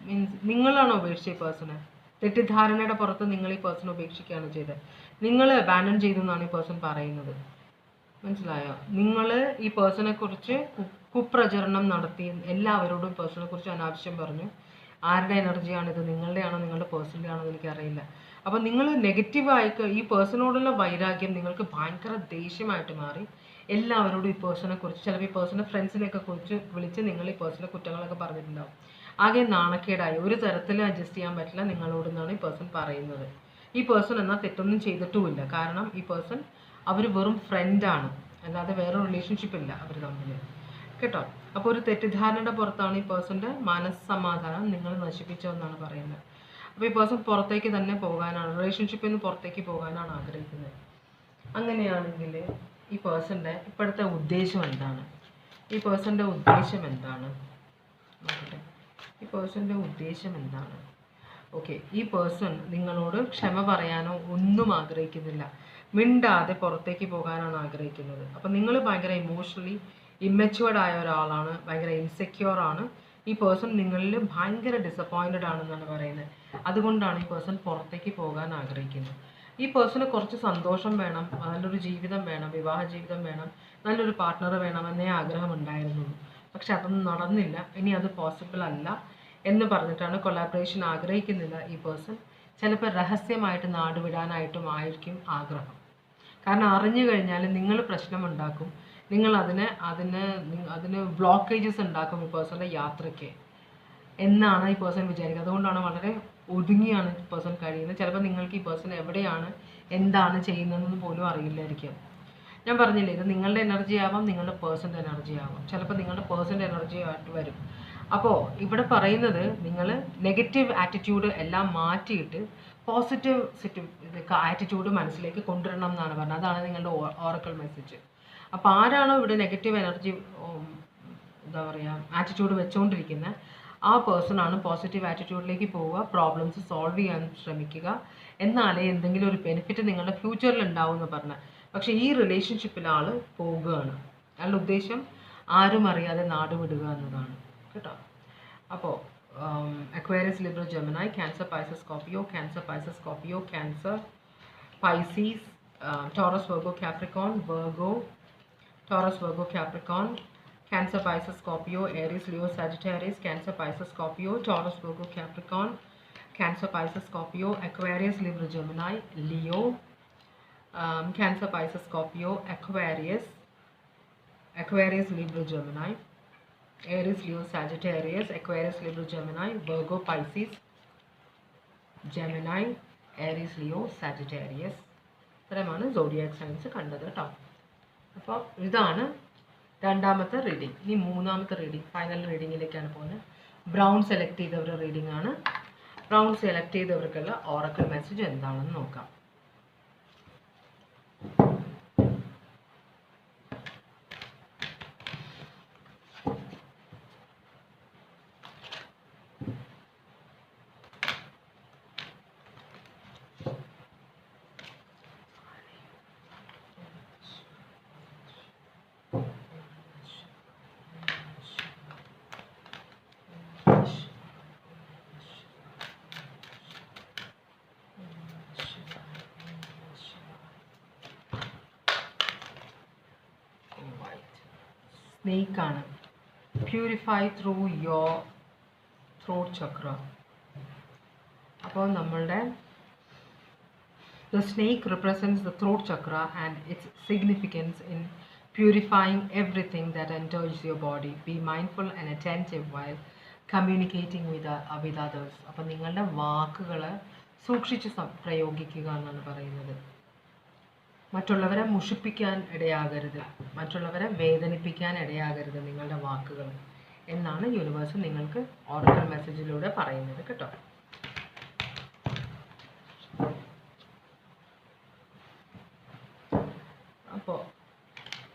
മീൻസ് നിങ്ങളാണോ ഉപേക്ഷിച്ച ഈ പേഴ്സണെ? തെറ്റിദ്ധാരണയുടെ പുറത്ത് നിങ്ങൾ ഈ പേഴ്സൺ ഉപേക്ഷിക്കുകയാണ് ചെയ്തത്. നിങ്ങൾ അബാൻഡൻ ചെയ്തു എന്നാണ് ഈ പേഴ്സൺ പറയുന്നത്. മനസ്സിലായോ? നിങ്ങൾ ഈ പേഴ്സണെ കുറിച്ച് കുപ്രചരണം നടത്തി എല്ലാവരോടും പേഴ്സണെ കുറിച്ച് അനാവശ്യം പറഞ്ഞു. ആരുടെ എനർജിയാണിത്? നിങ്ങളുടെയാണോ നിങ്ങളുടെ പേഴ്സണിൻ്റെ ആണോ എനിക്കറിയില്ല. അപ്പോൾ നിങ്ങൾ നെഗറ്റീവായിട്ട് ഈ പേഴ്സണോടുള്ള വൈരാഗ്യം നിങ്ങൾക്ക് ഭയങ്കര ദേഷ്യമായിട്ട് മാറി. എല്ലാവരോടും ഈ പേഴ്സണെ കുറിച്ച്, ചിലപ്പോൾ ഈ പേഴ്സണെ ഫ്രണ്ട്സിനെയൊക്കെ കുറിച്ച് വിളിച്ച് നിങ്ങൾ ഈ പേഴ്സണെ കുറ്റങ്ങളൊക്കെ പറഞ്ഞിട്ടുണ്ടാവും. ആകെ നാണക്കേടായി, ഒരു തരത്തിലും അഡ്ജസ്റ്റ് ചെയ്യാൻ പറ്റില്ല നിങ്ങളോടെന്നാണ് ഈ പേഴ്സൺ പറയുന്നത്. ഈ പേഴ്സൺ എന്നാൽ തെറ്റൊന്നും ചെയ്തിട്ടുമില്ല. കാരണം ഈ പേഴ്സൺ അവർ വെറും ഫ്രണ്ടാണ്, അല്ലാതെ വേറെ റിലേഷൻഷിപ്പ് ഇല്ല അവർ തമ്മിൽ കേട്ടോ. അപ്പോൾ ഒരു തെറ്റിദ്ധാരണയുടെ പുറത്താണ് ഈ പേഴ്സൻ്റെ മനസ്സമാധാനം നിങ്ങൾ നശിപ്പിച്ചതെന്നാണ് പറയുന്നത്. അപ്പോൾ ഈ പേഴ്സൺ പുറത്തേക്ക് തന്നെ പോകാനാണ്, റിലേഷൻഷിപ്പിൽ നിന്ന് പുറത്തേക്ക് പോകാനാണ് ആഗ്രഹിക്കുന്നത്. അങ്ങനെയാണെങ്കിൽ ഈ പേഴ്സൻ്റെ ഇപ്പോഴത്തെ ഉദ്ദേശം എന്താണ്? ഈ പേഴ്സൻ്റെ ഉദ്ദേശം എന്താണ് നോക്കട്ടെ. ഈ പേഴ്സൻ്റെ ഉദ്ദേശം എന്താണ്? ഓക്കെ, ഈ പേഴ്സൺ നിങ്ങളോട് ക്ഷമ പറയാനോ ഒന്നും ആഗ്രഹിക്കുന്നില്ല, മിണ്ടാതെ പുറത്തേക്ക് പോകാനാണ് ആഗ്രഹിക്കുന്നത്. അപ്പം നിങ്ങൾ ഭയങ്കര ഇമോഷണലി ഇമ്മച്യൂർഡ് ആയ ഒരാളാണ്, ഭയങ്കര ഇൻസെക്യൂർ ആണ്. ഈ പേഴ്സൺ നിങ്ങളിൽ ഭയങ്കര ഡിസപ്പോയിൻറ്റഡ് ആണെന്നാണ് പറയുന്നത്. അതുകൊണ്ടാണ് ഈ പേഴ്സൺ പുറത്തേക്ക് പോകാൻ ആഗ്രഹിക്കുന്നത്. ഈ പേഴ്സണ് കുറച്ച് സന്തോഷം വേണം, നല്ലൊരു ജീവിതം വേണം, വിവാഹ ജീവിതം വേണം, നല്ലൊരു പാർട്ട്ണർ വേണമെന്നേ ആഗ്രഹമുണ്ടായിരുന്നുള്ളൂ. പക്ഷെ അതൊന്നും നടന്നില്ല, ഇനി അത് പോസിബിൾ അല്ല എന്ന് പറഞ്ഞിട്ടാണ് കൊളാബറേഷൻ ആഗ്രഹിക്കുന്നില്ല ഈ പേഴ്സൺ. ചിലപ്പോൾ രഹസ്യമായിട്ട് നാടുവിടാനായിട്ടും ആയിരിക്കും ആഗ്രഹം. കാരണം അറിഞ്ഞു കഴിഞ്ഞാൽ നിങ്ങൾ പ്രശ്നമുണ്ടാക്കും, നിങ്ങൾ അതിന് ബ്ലോക്കേജസ് ഉണ്ടാക്കും ഈ പേഴ്സൻ്റെ യാത്രയ്ക്ക് എന്നാണ് ഈ പേഴ്സൺ വിചാരിക്കുക. അതുകൊണ്ടാണ് വളരെ ഒതുങ്ങിയാണ് ഈ പേഴ്സൺ കഴിയുന്നത്. ചിലപ്പോൾ നിങ്ങൾക്ക് ഈ പേഴ്സൺ എവിടെയാണ് എന്താണ് ചെയ്യുന്നതെന്ന് പോലും അറിയില്ലായിരിക്കും. ഞാൻ പറഞ്ഞില്ലേ, ഇത് നിങ്ങളുടെ എനർജി ആവാം, നിങ്ങളുടെ പേഴ്സൻ്റെ എനർജി ആവാം, ചിലപ്പോൾ നിങ്ങളുടെ പേഴ്സൻ്റെ എനർജി ആയിട്ട് വരും. അപ്പോൾ ഇവിടെ പറയുന്നത് നിങ്ങൾ നെഗറ്റീവ് ആറ്റിറ്റ്യൂഡ് എല്ലാം മാറ്റിയിട്ട് പോസിറ്റീവ് ആറ്റിറ്റ്യൂഡ് മനസ്സിലേക്ക് കൊണ്ടുവരണം എന്നാണ് പറഞ്ഞത്. അതാണ് നിങ്ങളുടെ ഓറക്കൽ മെസ്സേജ്. അപ്പോൾ ആരാണോ ഇവിടെ നെഗറ്റീവ് എനർജി എന്താ പറയുക ആറ്റിറ്റ്യൂഡ് വെച്ചുകൊണ്ടിരിക്കുന്നത്, ആ പേഴ്സണാണ് പോസിറ്റീവ് ആറ്റിറ്റ്യൂഡിലേക്ക് പോവുക, പ്രോബ്ലംസ് സോൾവ് ചെയ്യാൻ ശ്രമിക്കുക. എന്നാലേ എന്തെങ്കിലും ഒരു ബെനിഫിറ്റ് നിങ്ങളുടെ ഫ്യൂച്ചറിൽ ഉണ്ടാവും എന്ന് പറഞ്ഞാൽ. പക്ഷേ ഈ റിലേഷൻഷിപ്പിൽ ആൾ പോവുകയാണ്. അയാളുടെ ഉദ്ദേശം ആരും അറിയാതെ നാട് വിടുക എന്നതാണ് കേട്ടോ. അപ്പോൾ Aquarius, Libra, Gemini, Cancer, Pisces, Scorpio, Cancer, Pisces, Scorpio, Cancer, Pisces, Taurus, Virgo, Capricorn, Virgo, Taurus, Virgo, Capricorn, Cancer, Pisces, Scorpio, Aries, Leo, Sagittarius, Cancer, Pisces, Scorpio, Taurus, Virgo, Capricorn, Cancer, Pisces, Scorpio, Aquarius, Libra, Gemini, Leo, Cancer, Pisces, Scorpio, Aquarius, Libra, Gemini, Aries, Leo, Sagittarius, Aquarius, Libra, Gemini, Virgo, Pisces, Gemini, Aries, Leo, Sagittarius. ഇത്രയുമാണ് zodiac signs കണ്ടത് കേട്ടോ. അപ്പോൾ ഇതാണ് രണ്ടാമത്തെ reading. ഇനി മൂന്നാമത്തെ reading, final റീഡിങ്ങിലേക്കാണ് പോകുന്നത്. Brown select ചെയ്തവരുടെ റീഡിംഗ് ആണ്. ബ്രൗൺ സെലക്ട് ചെയ്തവർക്കുള്ള ഓറക്കിൾ മെസ്സേജ് എന്താണെന്ന് നോക്കാം. സ്നേക്ക് ആണ്. പ്യൂരിഫൈ ത്രൂ യോർ ത്രോട്ട് ചക്ര. അപ്പോൾ നമ്മളുടെ the snake represents the throat chakra and its significance in purifying everything that enters your body. Be mindful and attentive while communicating with others. അപ്പോൾ നിങ്ങളുടെ വാക്കുകൾ സൂക്ഷിച്ച് പ്രയോഗിക്കുക എന്നാണ് പറയുന്നത്. മറ്റുള്ളവരെ മുഷിപ്പിക്കാൻ ഇടയാകരുത്, മറ്റുള്ളവരെ വേദനിപ്പിക്കാൻ ഇടയാകരുത് നിങ്ങളുടെ വാക്കുകൾ എന്നാണ് യൂണിവേഴ്സ് നിങ്ങൾക്ക് ഓറക്കൽ മെസ്സേജിലൂടെ പറയുന്നത് കേട്ടോ. അപ്പോൾ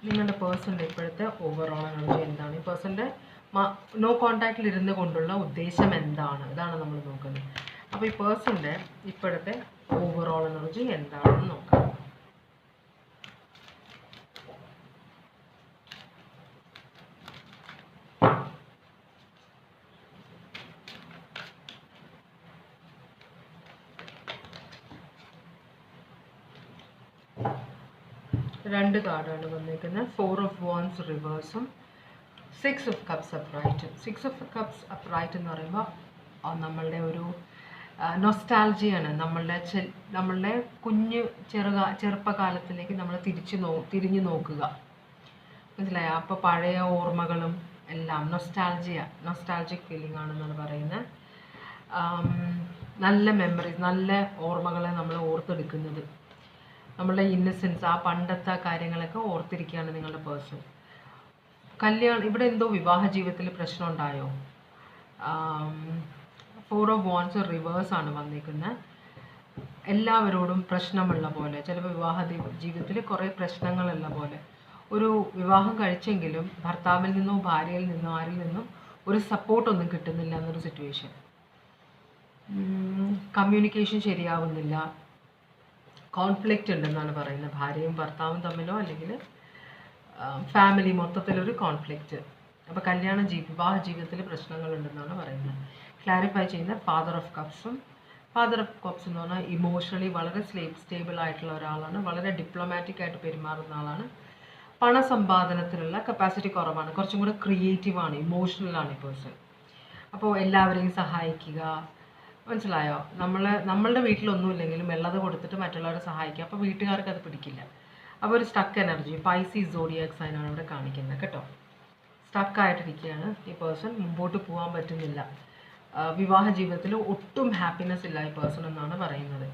നിങ്ങളുടെ പേഴ്സൻ്റെ ഇപ്പോഴത്തെ ഓവറോൾ എനർജി എന്താണ്, ഈ പേഴ്സൻ്റെ നോ കോണ്ടാക്റ്റിൽ ഇരുന്ന് കൊണ്ടുള്ള ഉദ്ദേശം എന്താണ്, ഇതാണ് നമ്മൾ നോക്കുന്നത്. അപ്പോൾ ഈ പേഴ്സൻ്റെ ഇപ്പോഴത്തെ ഓവറോൾ എനർജി എന്താണെന്ന് നോക്കാം. രണ്ട് കാർഡാണ് വന്നിരിക്കുന്നത്. 4 of Wands റിവേഴ്സും 6 of Cups അപ്രൈറ്റും. 6 of Cups upright എന്ന് പറയുമ്പോൾ നമ്മളുടെ ഒരു നൊസ്റ്റാൾജിയാണ്. നമ്മളുടെ കുഞ്ഞ് ചെറുപ്പകാലത്തിലേക്ക് നമ്മൾ തിരിഞ്ഞു നോക്കുക, മനസ്സിലായ? അപ്പോൾ പഴയ ഓർമ്മകളും എല്ലാം നൊസ്റ്റാൾജിക് ഫീലിംഗ് ആണെന്നാണ് പറയുന്നത്. നല്ല മെമ്മറീസ്, നല്ല ഓർമ്മകളെ നമ്മൾ ഓർത്തെടുക്കുന്നത്, നമ്മളുടെ ഇന്നസെൻസ്, ആ പണ്ടത്തെ കാര്യങ്ങളൊക്കെ ഓർത്തിരിക്കുകയാണ് നിങ്ങളുടെ പേഴ്സൺ. ഇവിടെ എന്തോ വിവാഹ ജീവിതത്തിൽ പ്രശ്നം ഉണ്ടായോ? 4 of Wands റിവേഴ്സാണ് വന്നിരിക്കുന്നത്. എല്ലാവരോടും പ്രശ്നമുള്ള പോലെ, ചിലപ്പോൾ വിവാഹ ജീവിതത്തിൽ കുറേ പ്രശ്നങ്ങളുള്ള പോലെ, ഒരു വിവാഹം കഴിച്ചെങ്കിലും ഭർത്താവിൽ നിന്നോ ഭാര്യയിൽ നിന്നോ ആരിൽ നിന്നും ഒരു സപ്പോർട്ടൊന്നും കിട്ടുന്നില്ല എന്നൊരു സിറ്റുവേഷൻ. കമ്മ്യൂണിക്കേഷൻ ശരിയാവുന്നില്ല, കോൺഫ്ലിക്റ്റ് ഉണ്ടെന്നാണ് പറയുന്നത്. ഭാര്യയും ഭർത്താവും തമ്മിലോ അല്ലെങ്കിൽ ഫാമിലി മൊത്തത്തിലൊരു കോൺഫ്ലിക്റ്റ്. അപ്പോൾ വിവാഹ ജീവിതത്തിൽ പ്രശ്നങ്ങളുണ്ടെന്നാണ് പറയുന്നത്. ക്ലാരിഫൈ ചെയ്യുന്ന ഫാദർ ഓഫ് കപ്സും. ഫാദർ ഓഫ് കപ്സ് എന്ന് പറഞ്ഞാൽ ഇമോഷണലി വളരെ സ്റ്റേബിൾ ആയിട്ടുള്ള ഒരാളാണ്, വളരെ ഡിപ്ലോമാറ്റിക് ആയിട്ട് പെരുമാറുന്ന ആളാണ്. പണസമ്പാദനത്തിലുള്ള കപ്പാസിറ്റി കുറവാണ്, കുറച്ചും കൂടെ ക്രിയേറ്റീവാണ്, ഇമോഷണലാണ് ഈ പേഴ്സൺ. അപ്പോൾ എല്ലാവരെയും സഹായിക്കുക, മനസ്സിലായോ? നമ്മളുടെ വീട്ടിലൊന്നുമില്ലെങ്കിലും ഉള്ളത് കൊടുത്തിട്ട് മറ്റുള്ളവരെ സഹായിക്കുക. അപ്പോൾ വീട്ടുകാർക്ക് അത് പിടിക്കില്ല. അപ്പോൾ ഒരു സ്റ്റക്ക് എനർജി, പൈസീസ് സോഡിയാക് സൈനാണ് ഇവിടെ കാണിക്കുന്നത് കേട്ടോ. സ്റ്റക്കായിട്ടിരിക്കുകയാണ് ഈ പേഴ്സൺ, മുമ്പോട്ട് പോകാൻ പറ്റുന്നില്ല. വിവാഹ ജീവിതത്തിൽ ഒട്ടും ഹാപ്പിനെസ് ഇല്ല ഈ പേഴ്സൺ എന്നാണ് പറയുന്നത്.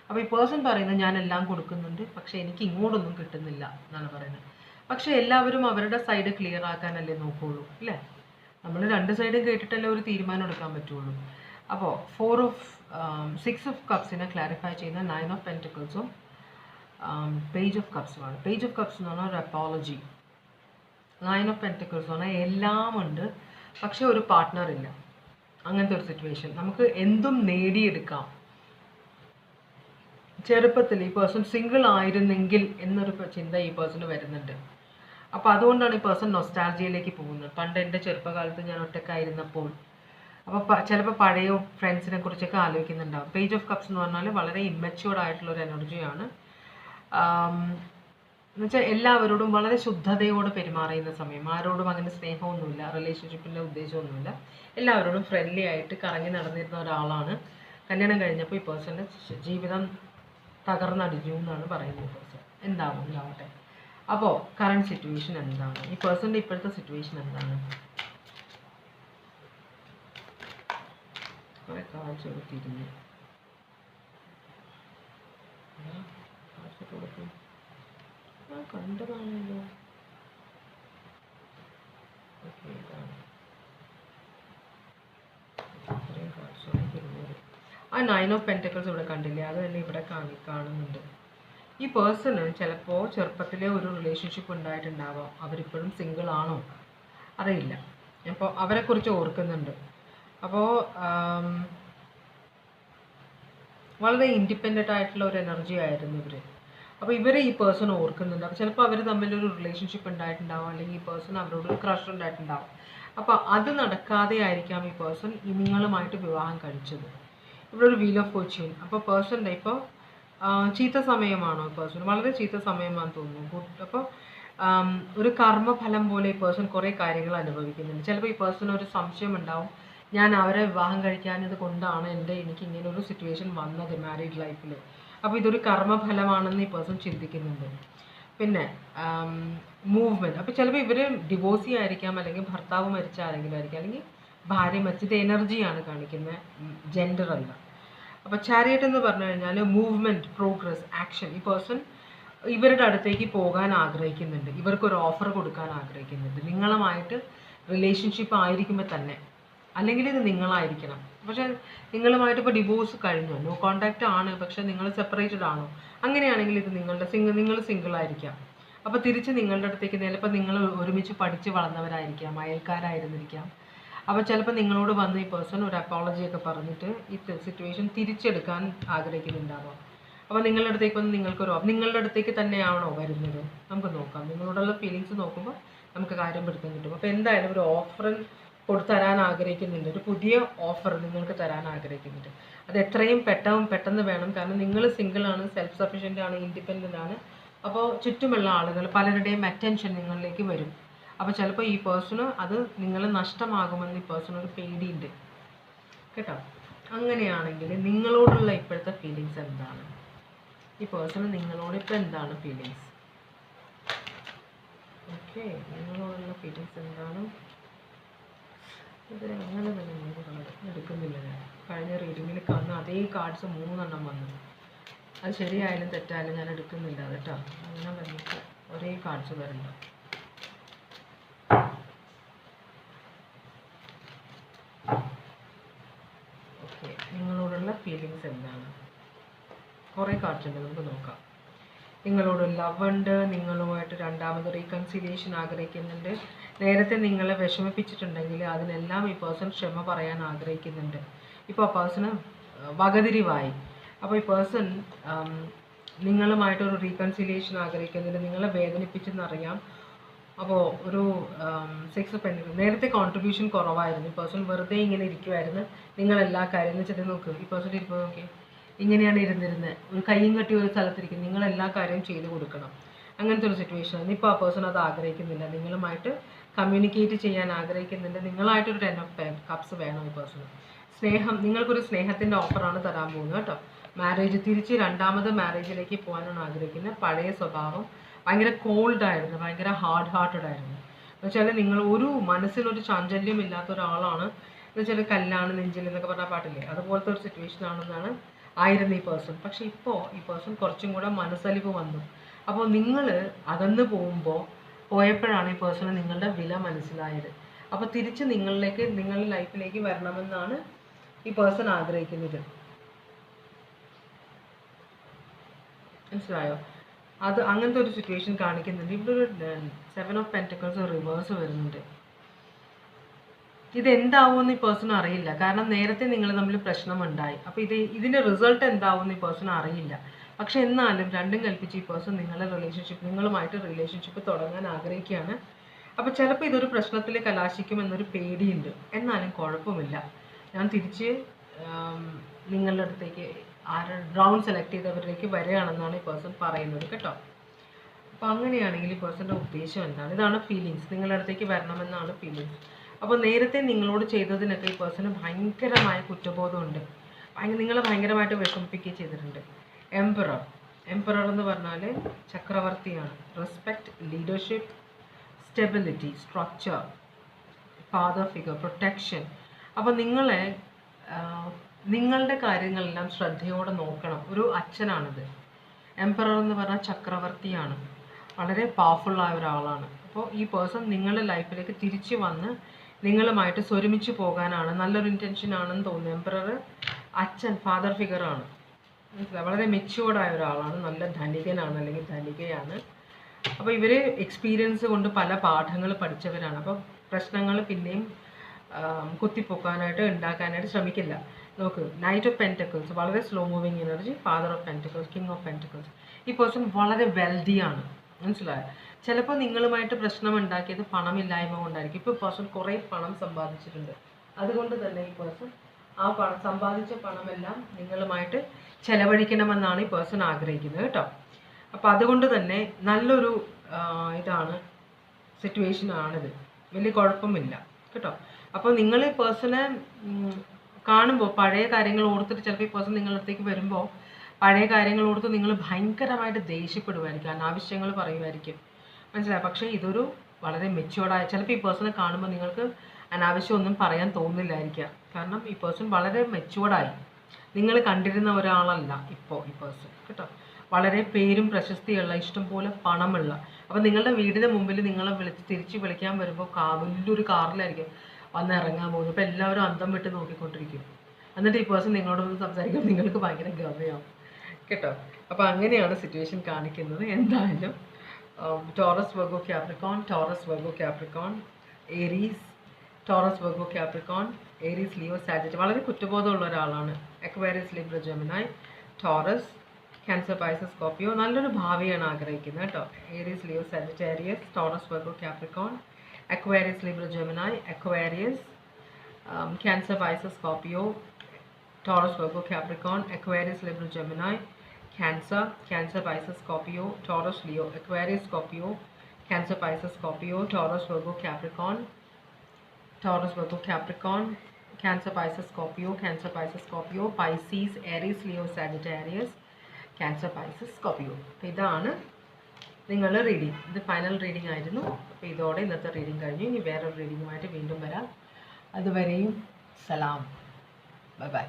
അപ്പോൾ ഈ പേഴ്സൺ പറയുന്നത് ഞാൻ എല്ലാം കൊടുക്കുന്നുണ്ട്, പക്ഷേ എനിക്ക് ഇങ്ങോട്ടൊന്നും കിട്ടുന്നില്ല എന്നാണ് പറയുന്നത്. പക്ഷേ എല്ലാവരും അവരുടെ സൈഡ് ക്ലിയർ ആക്കാനല്ലേ നോക്കുകയുള്ളൂ, അല്ലേ? നമ്മൾ രണ്ട് സൈഡും കേട്ടിട്ടല്ലേ ഒരു തീരുമാനം എടുക്കാൻ പറ്റുള്ളൂ. അപ്പോൾ 6 ഓഫ് കപ്സിനെ ക്ലാരിഫൈ ചെയ്യുന്ന 9 ഓഫ് പെൻറ്റിക്കിൾസും പേജ് ഓഫ് കപ്സുമാണ്. പേജ് ഓഫ് കപ്സ് എന്ന് പറഞ്ഞാൽ ഒരു അപ്പോളജി. 9 ഓഫ് പെൻറ്റിക്കിൾസ് എന്ന് പറഞ്ഞാൽ എല്ലാം ഉണ്ട്, പക്ഷെ ഒരു പാർട്ട്ണർ ഇല്ല. അങ്ങനത്തെ ഒരു സിറ്റുവേഷൻ. നമുക്ക് എന്തും നേടിയെടുക്കാം. ചെറുപ്പത്തിൽ ഈ പേഴ്സൺ സിംഗിൾ ആയിരുന്നെങ്കിൽ എന്നൊരു ചിന്ത ഈ പേഴ്സണ് വരുന്നുണ്ട്. അപ്പോൾ അതുകൊണ്ടാണ് ഈ പേഴ്സൺ നൊസ്റ്റാൾജിയയിലേക്ക് പോകുന്നത്. പണ്ട് എൻ്റെ ചെറുപ്പകാലത്ത് ഞാൻ ഒറ്റക്കായിരുന്നപ്പോൾ, അപ്പോൾ ചിലപ്പോൾ പഴയ ഫ്രണ്ട്സിനെ കുറിച്ചൊക്കെ ആലോചിക്കുന്നുണ്ടാവും. പേജ് ഓഫ് കപ്സ് എന്ന് പറഞ്ഞാൽ വളരെ ഇമ്മച്യൂർഡ് ആയിട്ടുള്ള ഒരു എനർജിയാണ്. എന്നുവെച്ചാൽ എല്ലാവരോടും വളരെ ശുദ്ധതയോട് പെരുമാറുന്ന സമയം. ആരോടും അങ്ങനെ സ്നേഹമൊന്നുമില്ല, റിലേഷൻഷിപ്പിൻ്റെ ഉദ്ദേശമൊന്നുമില്ല. എല്ലാവരോടും ഫ്രണ്ട്ലി ആയിട്ട് കറങ്ങി നടന്നിരുന്ന ഒരാളാണ്. കല്യാണം കഴിഞ്ഞപ്പോൾ ഈ പേഴ്സൻ്റെ ജീവിതം തകർന്നടിഞ്ഞു എന്നാണ് പറയുന്നത്. ഈ പേഴ്സൺ എന്താവും ഉണ്ടാവട്ടെ. അപ്പോൾ കറണ്ട് സിറ്റുവേഷൻ എന്താണ്? ഈ പേഴ്സൻ്റെ ഇപ്പോഴത്തെ സിറ്റുവേഷൻ എന്താണ്? കുറേ കാഴ്ച കൊടുത്തിരുന്നു. കണ്ടതാണല്ലോ. ഓക്കെ, ഇതാണ് ഇത്രയും കാഴ്ച ഇരുന്നത്. ആ 9 ഓഫ് പെൻറ്റിക്കിൾസ് ഇവിടെ കണ്ടില്ലേ, അത് തന്നെ ഇവിടെ കാണുന്നുണ്ട്. ഈ പേഴ്സണ് ചിലപ്പോൾ ചെറുപ്പത്തിലെ ഒരു റിലേഷൻഷിപ്പ് ഉണ്ടായിട്ടുണ്ടാവാം. അവരിപ്പോഴും സിംഗിൾ ആണോ അറിയില്ല. അപ്പോൾ അവരെക്കുറിച്ച് ഓർക്കുന്നുണ്ട്. അപ്പോൾ വളരെ ഇൻഡിപെൻഡൻ്റ് ആയിട്ടുള്ള ഒരു എനർജി ആയിരുന്നു ഇവർ. അപ്പോൾ ഇവരെ ഈ പേഴ്സൺ ഓർക്കുന്നുണ്ട്. അപ്പോൾ ചിലപ്പോൾ അവർ തമ്മിലൊരു റിലേഷൻഷിപ്പ് ഉണ്ടായിട്ടുണ്ടാവും, അല്ലെങ്കിൽ ഈ പേഴ്സൺ അവരോട് ക്രഷ് ഉണ്ടായിട്ടുണ്ടാവും. അപ്പോൾ അത് നടക്കാതെ ആയിരിക്കാം ഈ പേഴ്സൺ നിങ്ങളുമായിട്ട് വിവാഹം കഴിച്ചത്. ഇവിടെ ഒരു വീൽ ഓഫ് ഫോർച്യൂൺ. അപ്പോൾ പേഴ്സൻ്റെ ഇപ്പോൾ ചീത്ത സമയമാണോ? പേഴ്സൺ വളരെ ചീത്ത സമയമാണെന്ന് തോന്നുന്നു. അപ്പോൾ ഒരു കർമ്മഫലം പോലെ ഈ പേഴ്സൺ കുറേ കാര്യങ്ങൾ അനുഭവിക്കുന്നുണ്ട്. ചിലപ്പോൾ ഈ പേഴ്സൺ ഒരു സംശയം ഉണ്ടാവും, ഞാൻ അവരെ വിവാഹം കഴിക്കാനത് കൊണ്ടാണ് എനിക്ക് ഇങ്ങനെ ഒരു സിറ്റുവേഷൻ വന്നത് മാരീഡ് ലൈഫിൽ. അപ്പോൾ ഇതൊരു കർമ്മഫലമാണെന്ന് ഈ പേഴ്സൺ ചിന്തിക്കുന്നുണ്ട്. പിന്നെ മൂവ്മെൻറ്റ്. അപ്പോൾ ചിലപ്പോൾ ഇവർ ഡിവോഴ്സി ആയിരിക്കാം, അല്ലെങ്കിൽ ഭർത്താവ് മരിച്ച ആരെങ്കിലും ആയിരിക്കാം, അല്ലെങ്കിൽ ഭാര്യ മരിച്ചത് എനർജിയാണ് കാണിക്കുന്നത്, ജെൻഡർ അല്ല. അപ്പോൾ ചാരിയറ്റ് എന്ന് പറഞ്ഞു കഴിഞ്ഞാൽ മൂവ്മെൻറ്റ്, പ്രോഗ്രസ്, ആക്ഷൻ. ഈ പേഴ്സൺ ഇവരുടെ അടുത്തേക്ക് പോകാൻ ആഗ്രഹിക്കുന്നുണ്ട്, ഇവർക്കൊരു ഓഫർ കൊടുക്കാൻ ആഗ്രഹിക്കുന്നുണ്ട്. നിങ്ങളുമായിട്ട് റിലേഷൻഷിപ്പ് ആയിരിക്കുമ്പോൾ തന്നെ, അല്ലെങ്കിൽ ഇത് നിങ്ങളായിരിക്കണം. പക്ഷേ നിങ്ങളുമായിട്ട് ഇപ്പോൾ ഡിവോഴ്സ് കഴിഞ്ഞു, നോ കോണ്ടാക്റ്റ് ആണ്, പക്ഷേ നിങ്ങൾ സെപ്പറേറ്റഡ് ആണോ? അങ്ങനെയാണെങ്കിൽ ഇത് നിങ്ങൾ സിംഗിളായിരിക്കാം. അപ്പോൾ തിരിച്ച് നിങ്ങളുടെ അടുത്തേക്ക് ചിലപ്പോൾ നിങ്ങൾ ഒരുമിച്ച് പഠിച്ച് വളർന്നവരായിരിക്കാം, അയൽക്കാരായിരുന്നിരിക്കാം. അപ്പോൾ ചിലപ്പോൾ നിങ്ങളോട് വന്ന് ഈ പേഴ്സൺ ഒരു അപ്പോളജിയൊക്കെ പറഞ്ഞിട്ട് ഈ സിറ്റുവേഷൻ തിരിച്ചെടുക്കാൻ ആഗ്രഹിക്കുന്നുണ്ടാവാം. അപ്പോൾ നിങ്ങളുടെ അടുത്തേക്ക് വന്ന് നിങ്ങളുടെ അടുത്തേക്ക് തന്നെയാണോ വരുന്നത്? നമുക്ക് നോക്കാം. നിങ്ങളോടുള്ള ഫീലിങ്സ് നോക്കുമ്പോൾ നമുക്ക് കാര്യം പിടുത്തം കിട്ടും. അപ്പോൾ എന്തായാലും ഒരു ഓഫർ തരാൻ ആഗ്രഹിക്കുന്നുണ്ട്, ഒരു പുതിയ ഓഫർ നിങ്ങൾക്ക് തരാൻ ആഗ്രഹിക്കുന്നുണ്ട്. അത് എത്രയും പെട്ടെന്ന് വേണം. കാരണം നിങ്ങൾ സിംഗിളാണ്, സെൽഫ് സഫിഷ്യൻ്റ് ആണ്, ഇൻഡിപെൻഡൻ്റ് ആണ്. അപ്പോൾ ചുറ്റുമുള്ള ആളുകൾ പലരുടെയും അറ്റൻഷൻ നിങ്ങളിലേക്ക് വരും. അപ്പോൾ ചിലപ്പോൾ ഈ പേഴ്സണ് അത് നിങ്ങൾ നഷ്ടമാകുമെന്ന് ഈ പേഴ്സണൊരു പേടിയുണ്ട് കേട്ടോ. അങ്ങനെയാണെങ്കിൽ നിങ്ങളോടുള്ള ഇപ്പോഴത്തെ ഫീലിങ്സ് എന്താണ്? ഈ പേഴ്സണ് നിങ്ങളോട് ഇപ്പോൾ എന്താണ് ഫീലിങ്സ്? ഓക്കെ, നിങ്ങളോടുള്ള ഫീലിങ്സ് എന്താണ്? ഇത് അങ്ങനെ തന്നെ 3 കാർഡ് എടുക്കുന്നില്ല. ഞാൻ കഴിഞ്ഞ റീഡിങ്ങിൽ കാണുന്ന അതേ കാർഡ്സ് 3 എണ്ണം വന്നു. അത് ശരിയായാലും തെറ്റായാലും ഞാൻ എടുക്കുന്നില്ല കേട്ടോ. അങ്ങനെ വന്നിട്ട് ഒരേ കാർഡ്സ് വരണ്ട. ഓക്കെ, നിങ്ങളോടുള്ള ഫീലിങ്സ് എന്താണ്? കുറേ കാർഡ്സ് ഉണ്ട്, നമുക്ക് നോക്കാം. നിങ്ങളോട് ലവ് ഉണ്ട്, നിങ്ങളുമായിട്ട് രണ്ടാമത് റീകൺസിലിയേഷൻ ആഗ്രഹിക്കുന്നുണ്ട്. നേരത്തെ നിങ്ങളെ വിഷമിപ്പിച്ചിട്ടുണ്ടെങ്കിൽ അതിനെല്ലാം ഈ പേഴ്സൺ ക്ഷമ പറയാൻ ആഗ്രഹിക്കുന്നുണ്ട്. ഇപ്പോൾ ആ പേഴ്സണ് വകതിരിവായി. അപ്പോൾ ഈ പേഴ്സൺ നിങ്ങളുമായിട്ടൊരു റീകൺസിലിയേഷൻ ആഗ്രഹിക്കുന്നുണ്ട്, നിങ്ങളെ വേദനിപ്പിച്ചെന്നറിയാം. അപ്പോൾ ഒരു 6 ഓഫ് പെൻറ്റിക്കിൾസ്. നേരത്തെ കോൺട്രിബ്യൂഷൻ കുറവായിരുന്നു, ഈ പേഴ്സൺ വെറുതെ ഇങ്ങനെ ഇരിക്കുമായിരുന്നു. നിങ്ങളെല്ലാ കാര്യം എന്ന് വെച്ചിട്ട് നോക്ക്, ഈ പേഴ്സൺ ഇരിപ്പോൾ നോക്കി ഇങ്ങനെയാണ് ഇരുന്നിരുന്നത്, ഒരു കയ്യും കെട്ടി ഒരു സ്ഥലത്തിരിക്കും. നിങ്ങളെല്ലാ കാര്യവും ചെയ്ത് കൊടുക്കണം, അങ്ങനത്തെ ഒരു സിറ്റുവേഷനാണ്. ഇപ്പോൾ ആ പേഴ്സൺ അത് ആഗ്രഹിക്കുന്നില്ല, നിങ്ങളുമായിട്ട് കമ്മ്യൂണിക്കേറ്റ് ചെയ്യാൻ ആഗ്രഹിക്കുന്നുണ്ട്. നിങ്ങളായിട്ടൊരു 10 ഓഫ് കപ്സ് വേണം ഈ പേഴ്സൺ. സ്നേഹം, നിങ്ങൾക്കൊരു സ്നേഹത്തിൻ്റെ ഓഫറാണ് തരാൻ പോകുന്നത് കേട്ടോ. മാരേജ്, തിരിച്ച് രണ്ടാമത് മാരേജിലേക്ക് പോകാനാണ് ആഗ്രഹിക്കുന്നത്. പഴയ സ്വഭാവം ഭയങ്കര കോൾഡായിരുന്നു, ഭയങ്കര ഹാർഡ് ഹാർട്ടഡ് ആയിരുന്നു. എന്നുവെച്ചാൽ നിങ്ങൾ ഒരു മനസ്സിനൊരു ചാഞ്ചല്യം ഇല്ലാത്ത ഒരാളാണ്. എന്നുവെച്ചാൽ കല്ലാണ് നെഞ്ചിൽ എന്നൊക്കെ പറഞ്ഞ പാട്ടില്ലേ, അതുപോലത്തെ ഒരു സിറ്റുവേഷൻ ആയിരുന്നു ഈ പേഴ്സൺ. പക്ഷെ ഇപ്പോൾ ഈ പേഴ്സൺ കുറച്ചും കൂടെ മനസ്സലിവ് വന്നു. അപ്പോൾ നിങ്ങൾ അകന്ന് പോയപ്പോഴാണ് ഈ പേഴ്സണ് നിങ്ങളുടെ വില മനസ്സിലായത്. അപ്പോൾ തിരിച്ച് നിങ്ങളുടെ ലൈഫിലേക്ക് വരണമെന്നാണ് ഈ പേഴ്സൺ ആഗ്രഹിക്കുന്നത്. മനസ്സിലായോ? അത് അങ്ങനത്തെ ഒരു സിറ്റുവേഷൻ കാണിക്കുന്നുണ്ട്. ഇവിടെ ഒരു 7 ഓഫ് പെൻറ്റക്കിൾസ് റിവേഴ്സ് വരുന്നുണ്ട്. ഇതെന്താവുമെന്ന് ഈ പേഴ്സൺ അറിയില്ല. കാരണം നേരത്തെ നിങ്ങൾ തമ്മിൽ പ്രശ്നമുണ്ടായി. അപ്പോൾ ഇതിൻ്റെ റിസൾട്ട് എന്താവുമെന്ന് ഈ പേഴ്സൺ അറിയില്ല. പക്ഷെ എന്നാലും രണ്ടും കൽപ്പിച്ച് ഈ പേഴ്സൺ നിങ്ങളുമായിട്ട് റിലേഷൻഷിപ്പ് തുടങ്ങാൻ ആഗ്രഹിക്കുകയാണ്. അപ്പോൾ ചിലപ്പോൾ ഇതൊരു പ്രശ്നത്തിൽ കലാശിക്കുമെന്നൊരു പേടിയുണ്ട്. എന്നാലും കുഴപ്പമില്ല, ഞാൻ തിരിച്ച് നിങ്ങളുടെ അടുത്തേക്ക് റൗണ്ട് സെലക്ട് ചെയ്തവരിലേക്ക് വരികയാണെന്നാണ് ഈ പേഴ്സൺ പറയുന്നത് കേട്ടോ. അപ്പോൾ അങ്ങനെയാണെങ്കിൽ ഈ പേഴ്സൻ്റെ ഉദ്ദേശം എന്താണ്? ഇതാണ് ഫീലിങ്സ്. നിങ്ങളുടെ അടുത്തേക്ക് വരണമെന്നാണ് ഫീലിങ്സ്. അപ്പോൾ നേരത്തെ നിങ്ങളോട് ചെയ്തതിനൊക്കെ ഈ പേഴ്സണ് ഭയങ്കരമായ കുറ്റബോധമുണ്ട്. നിങ്ങളെ ഭയങ്കരമായിട്ട് വിഷമിപ്പിക്കുകയും ചെയ്തിട്ടുണ്ട്. എംപറർ എന്ന് പറഞ്ഞാൽ ചക്രവർത്തിയാണ്. Respect, leadership, stability, structure, father figure, protection. അപ്പോൾ നിങ്ങളുടെ കാര്യങ്ങളെല്ലാം ശ്രദ്ധയോടെ നോക്കണം. ഒരു അച്ഛനാണിത്. എംപറർ എന്ന് പറഞ്ഞാൽ ചക്രവർത്തിയാണ്. വളരെ പവർഫുള്ളായ ഒരാളാണ്. അപ്പോൾ ഈ പേഴ്സൺ നിങ്ങളുടെ ലൈഫിലേക്ക് തിരിച്ചു വന്ന് നിങ്ങളുമായിട്ട് സ്വരുമിച്ച് പോകാനാണ്, നല്ലൊരു ഇൻറ്റൻഷൻ ആണെന്ന് തോന്നുന്നു. എംപറർ അച്ഛൻ, ഫാദർ ഫിഗറാണ്. വളരെ മെച്യൂർഡായ ഒരാളാണ്. നല്ല ധനികനാണ് അല്ലെങ്കിൽ ധനികയാണ്. അപ്പോൾ ഇവർ എക്സ്പീരിയൻസ് കൊണ്ട് പല പാഠങ്ങൾ പഠിച്ചവരാണ്. അപ്പോൾ പ്രശ്നങ്ങൾ പിന്നെയും കുത്തിപ്പൊക്കാനായിട്ട് ഉണ്ടാക്കാനായിട്ട് ശ്രമിക്കില്ല. നോക്ക്, നൈറ്റ് ഓഫ് പെൻറ്റക്കിൾസ് വളരെ slow moving energy, father of pentacles, king of pentacles. ഈ പേഴ്സൺ വളരെ വെൽതിയാണ്. മനസ്സിലായോ? ചിലപ്പോൾ നിങ്ങളുമായിട്ട് പ്രശ്നം ഉണ്ടാക്കിയത് പണമില്ലായ്മ കൊണ്ടായിരിക്കും. ഇപ്പോൾ പേഴ്സൺ കുറേ പണം സമ്പാദിച്ചിട്ടുണ്ട്. അതുകൊണ്ട് തന്നെ ഈ പേഴ്സൺ സമ്പാദിച്ച പണമെല്ലാം നിങ്ങളുമായിട്ട് ചെലവഴിക്കണമെന്നാണ് ഈ പേഴ്സൺ ആഗ്രഹിക്കുന്നത് കേട്ടോ. അപ്പോൾ അതുകൊണ്ട് തന്നെ നല്ലൊരു സിറ്റുവേഷനാണിത്. വലിയ കുഴപ്പമില്ല കേട്ടോ. അപ്പോൾ നിങ്ങൾ ഈ പേഴ്സണെ കാണുമ്പോൾ പഴയ കാര്യങ്ങൾ ഓർത്തിട്ട് ചിലപ്പോൾ ഈ പേഴ്സൺ നിങ്ങളുടെ അടുത്തേക്ക് വരുമ്പോൾ പഴയ കാര്യങ്ങൾ ഓർത്ത് നിങ്ങൾ ഭയങ്കരമായിട്ട് ദേഷ്യപ്പെടുമായിരിക്കും, അനാവശ്യങ്ങൾ പറയുമായിരിക്കും. മനസ്സിലായി? പക്ഷേ ഇതൊരു വളരെ മെച്യൂർഡായ, ചിലപ്പോൾ ഈ പേഴ്സണെ കാണുമ്പോൾ നിങ്ങൾക്ക് അനാവശ്യം ഒന്നും പറയാൻ തോന്നില്ലായിരിക്കാം. കാരണം ഈ പേഴ്സൺ വളരെ മെച്യൂർഡായി. നിങ്ങൾ കണ്ടിരുന്ന ഒരാളല്ല ഇപ്പോൾ ഈ പേഴ്സൺ കേട്ടോ. വളരെ പേരും പ്രശസ്തിയുള്ള, ഇഷ്ടംപോലെ പണമുള്ള. അപ്പോൾ നിങ്ങളുടെ വീടിന് മുമ്പിൽ നിങ്ങളെ തിരിച്ച് വിളിക്കാൻ വരുമ്പോൾ വലിയൊരു കാറിലായിരിക്കും വന്ന് ഇറങ്ങാൻ പോകുന്നത്. അപ്പോൾ എല്ലാവരും അന്തം വിട്ട് നോക്കിക്കൊണ്ടിരിക്കും. എന്നിട്ട് ഈ പേഴ്സൺ നിങ്ങളോടൊന്ന് സംസാരിക്കുമ്പോൾ നിങ്ങൾക്ക് ഭയങ്കര ഗമയാവും കേട്ടോ. അപ്പോൾ അങ്ങനെയാണ് സിറ്റുവേഷൻ കാണിക്കുന്നത്. എന്തായാലും Taurus, Virgo, Capricorn, Taurus, Virgo, Capricorn, Aries, Taurus, Virgo, Capricorn, Aries, Leo, Sagittarius. വളരെ കുറ്റബോധമുള്ള ഒരാളാണ്. Aquarius, Libra, Gemini, Taurus, Cancer, Pisces, Scorpio. നല്ലൊരു ഭാവിയാണ് ആഗ്രഹിക്കുന്നത് കേട്ടോ. Aries, Leo, Sagittarius, Taurus, Virgo, Capricorn, Aquarius, Libra, Gemini, Aquarius, Cancer, Pisces, Scorpio, Taurus, Virgo, Capricorn, Aquarius, Libra, Gemini, Cancer, Cancer, Pisces, Scorpio, Taurus, Leo, Aquarius, Scorpio, Cancer, Pisces, Scorpio, Taurus, Virgo, Capricorn, Taurus, Virgo, Capricorn, Cancer, Pisces, Scorpio, Cancer, Pisces, Scorpio, Pisces, Aries, Leo, Sagittarius, Cancer, Pisces, Scorpio. ഇതാണ് നിങ്ങളുടെ reading. ഇത് final reading ആയിരുന്നു. അപ്പോൾ ഇതോടെ ഇന്നത്തെ reading കഴിഞ്ഞു. ഇനി വേറൊരു റീഡിങ്ങുമായിട്ട് വീണ്ടും വരാം. അതുവരെയും സലാം. Bye bye.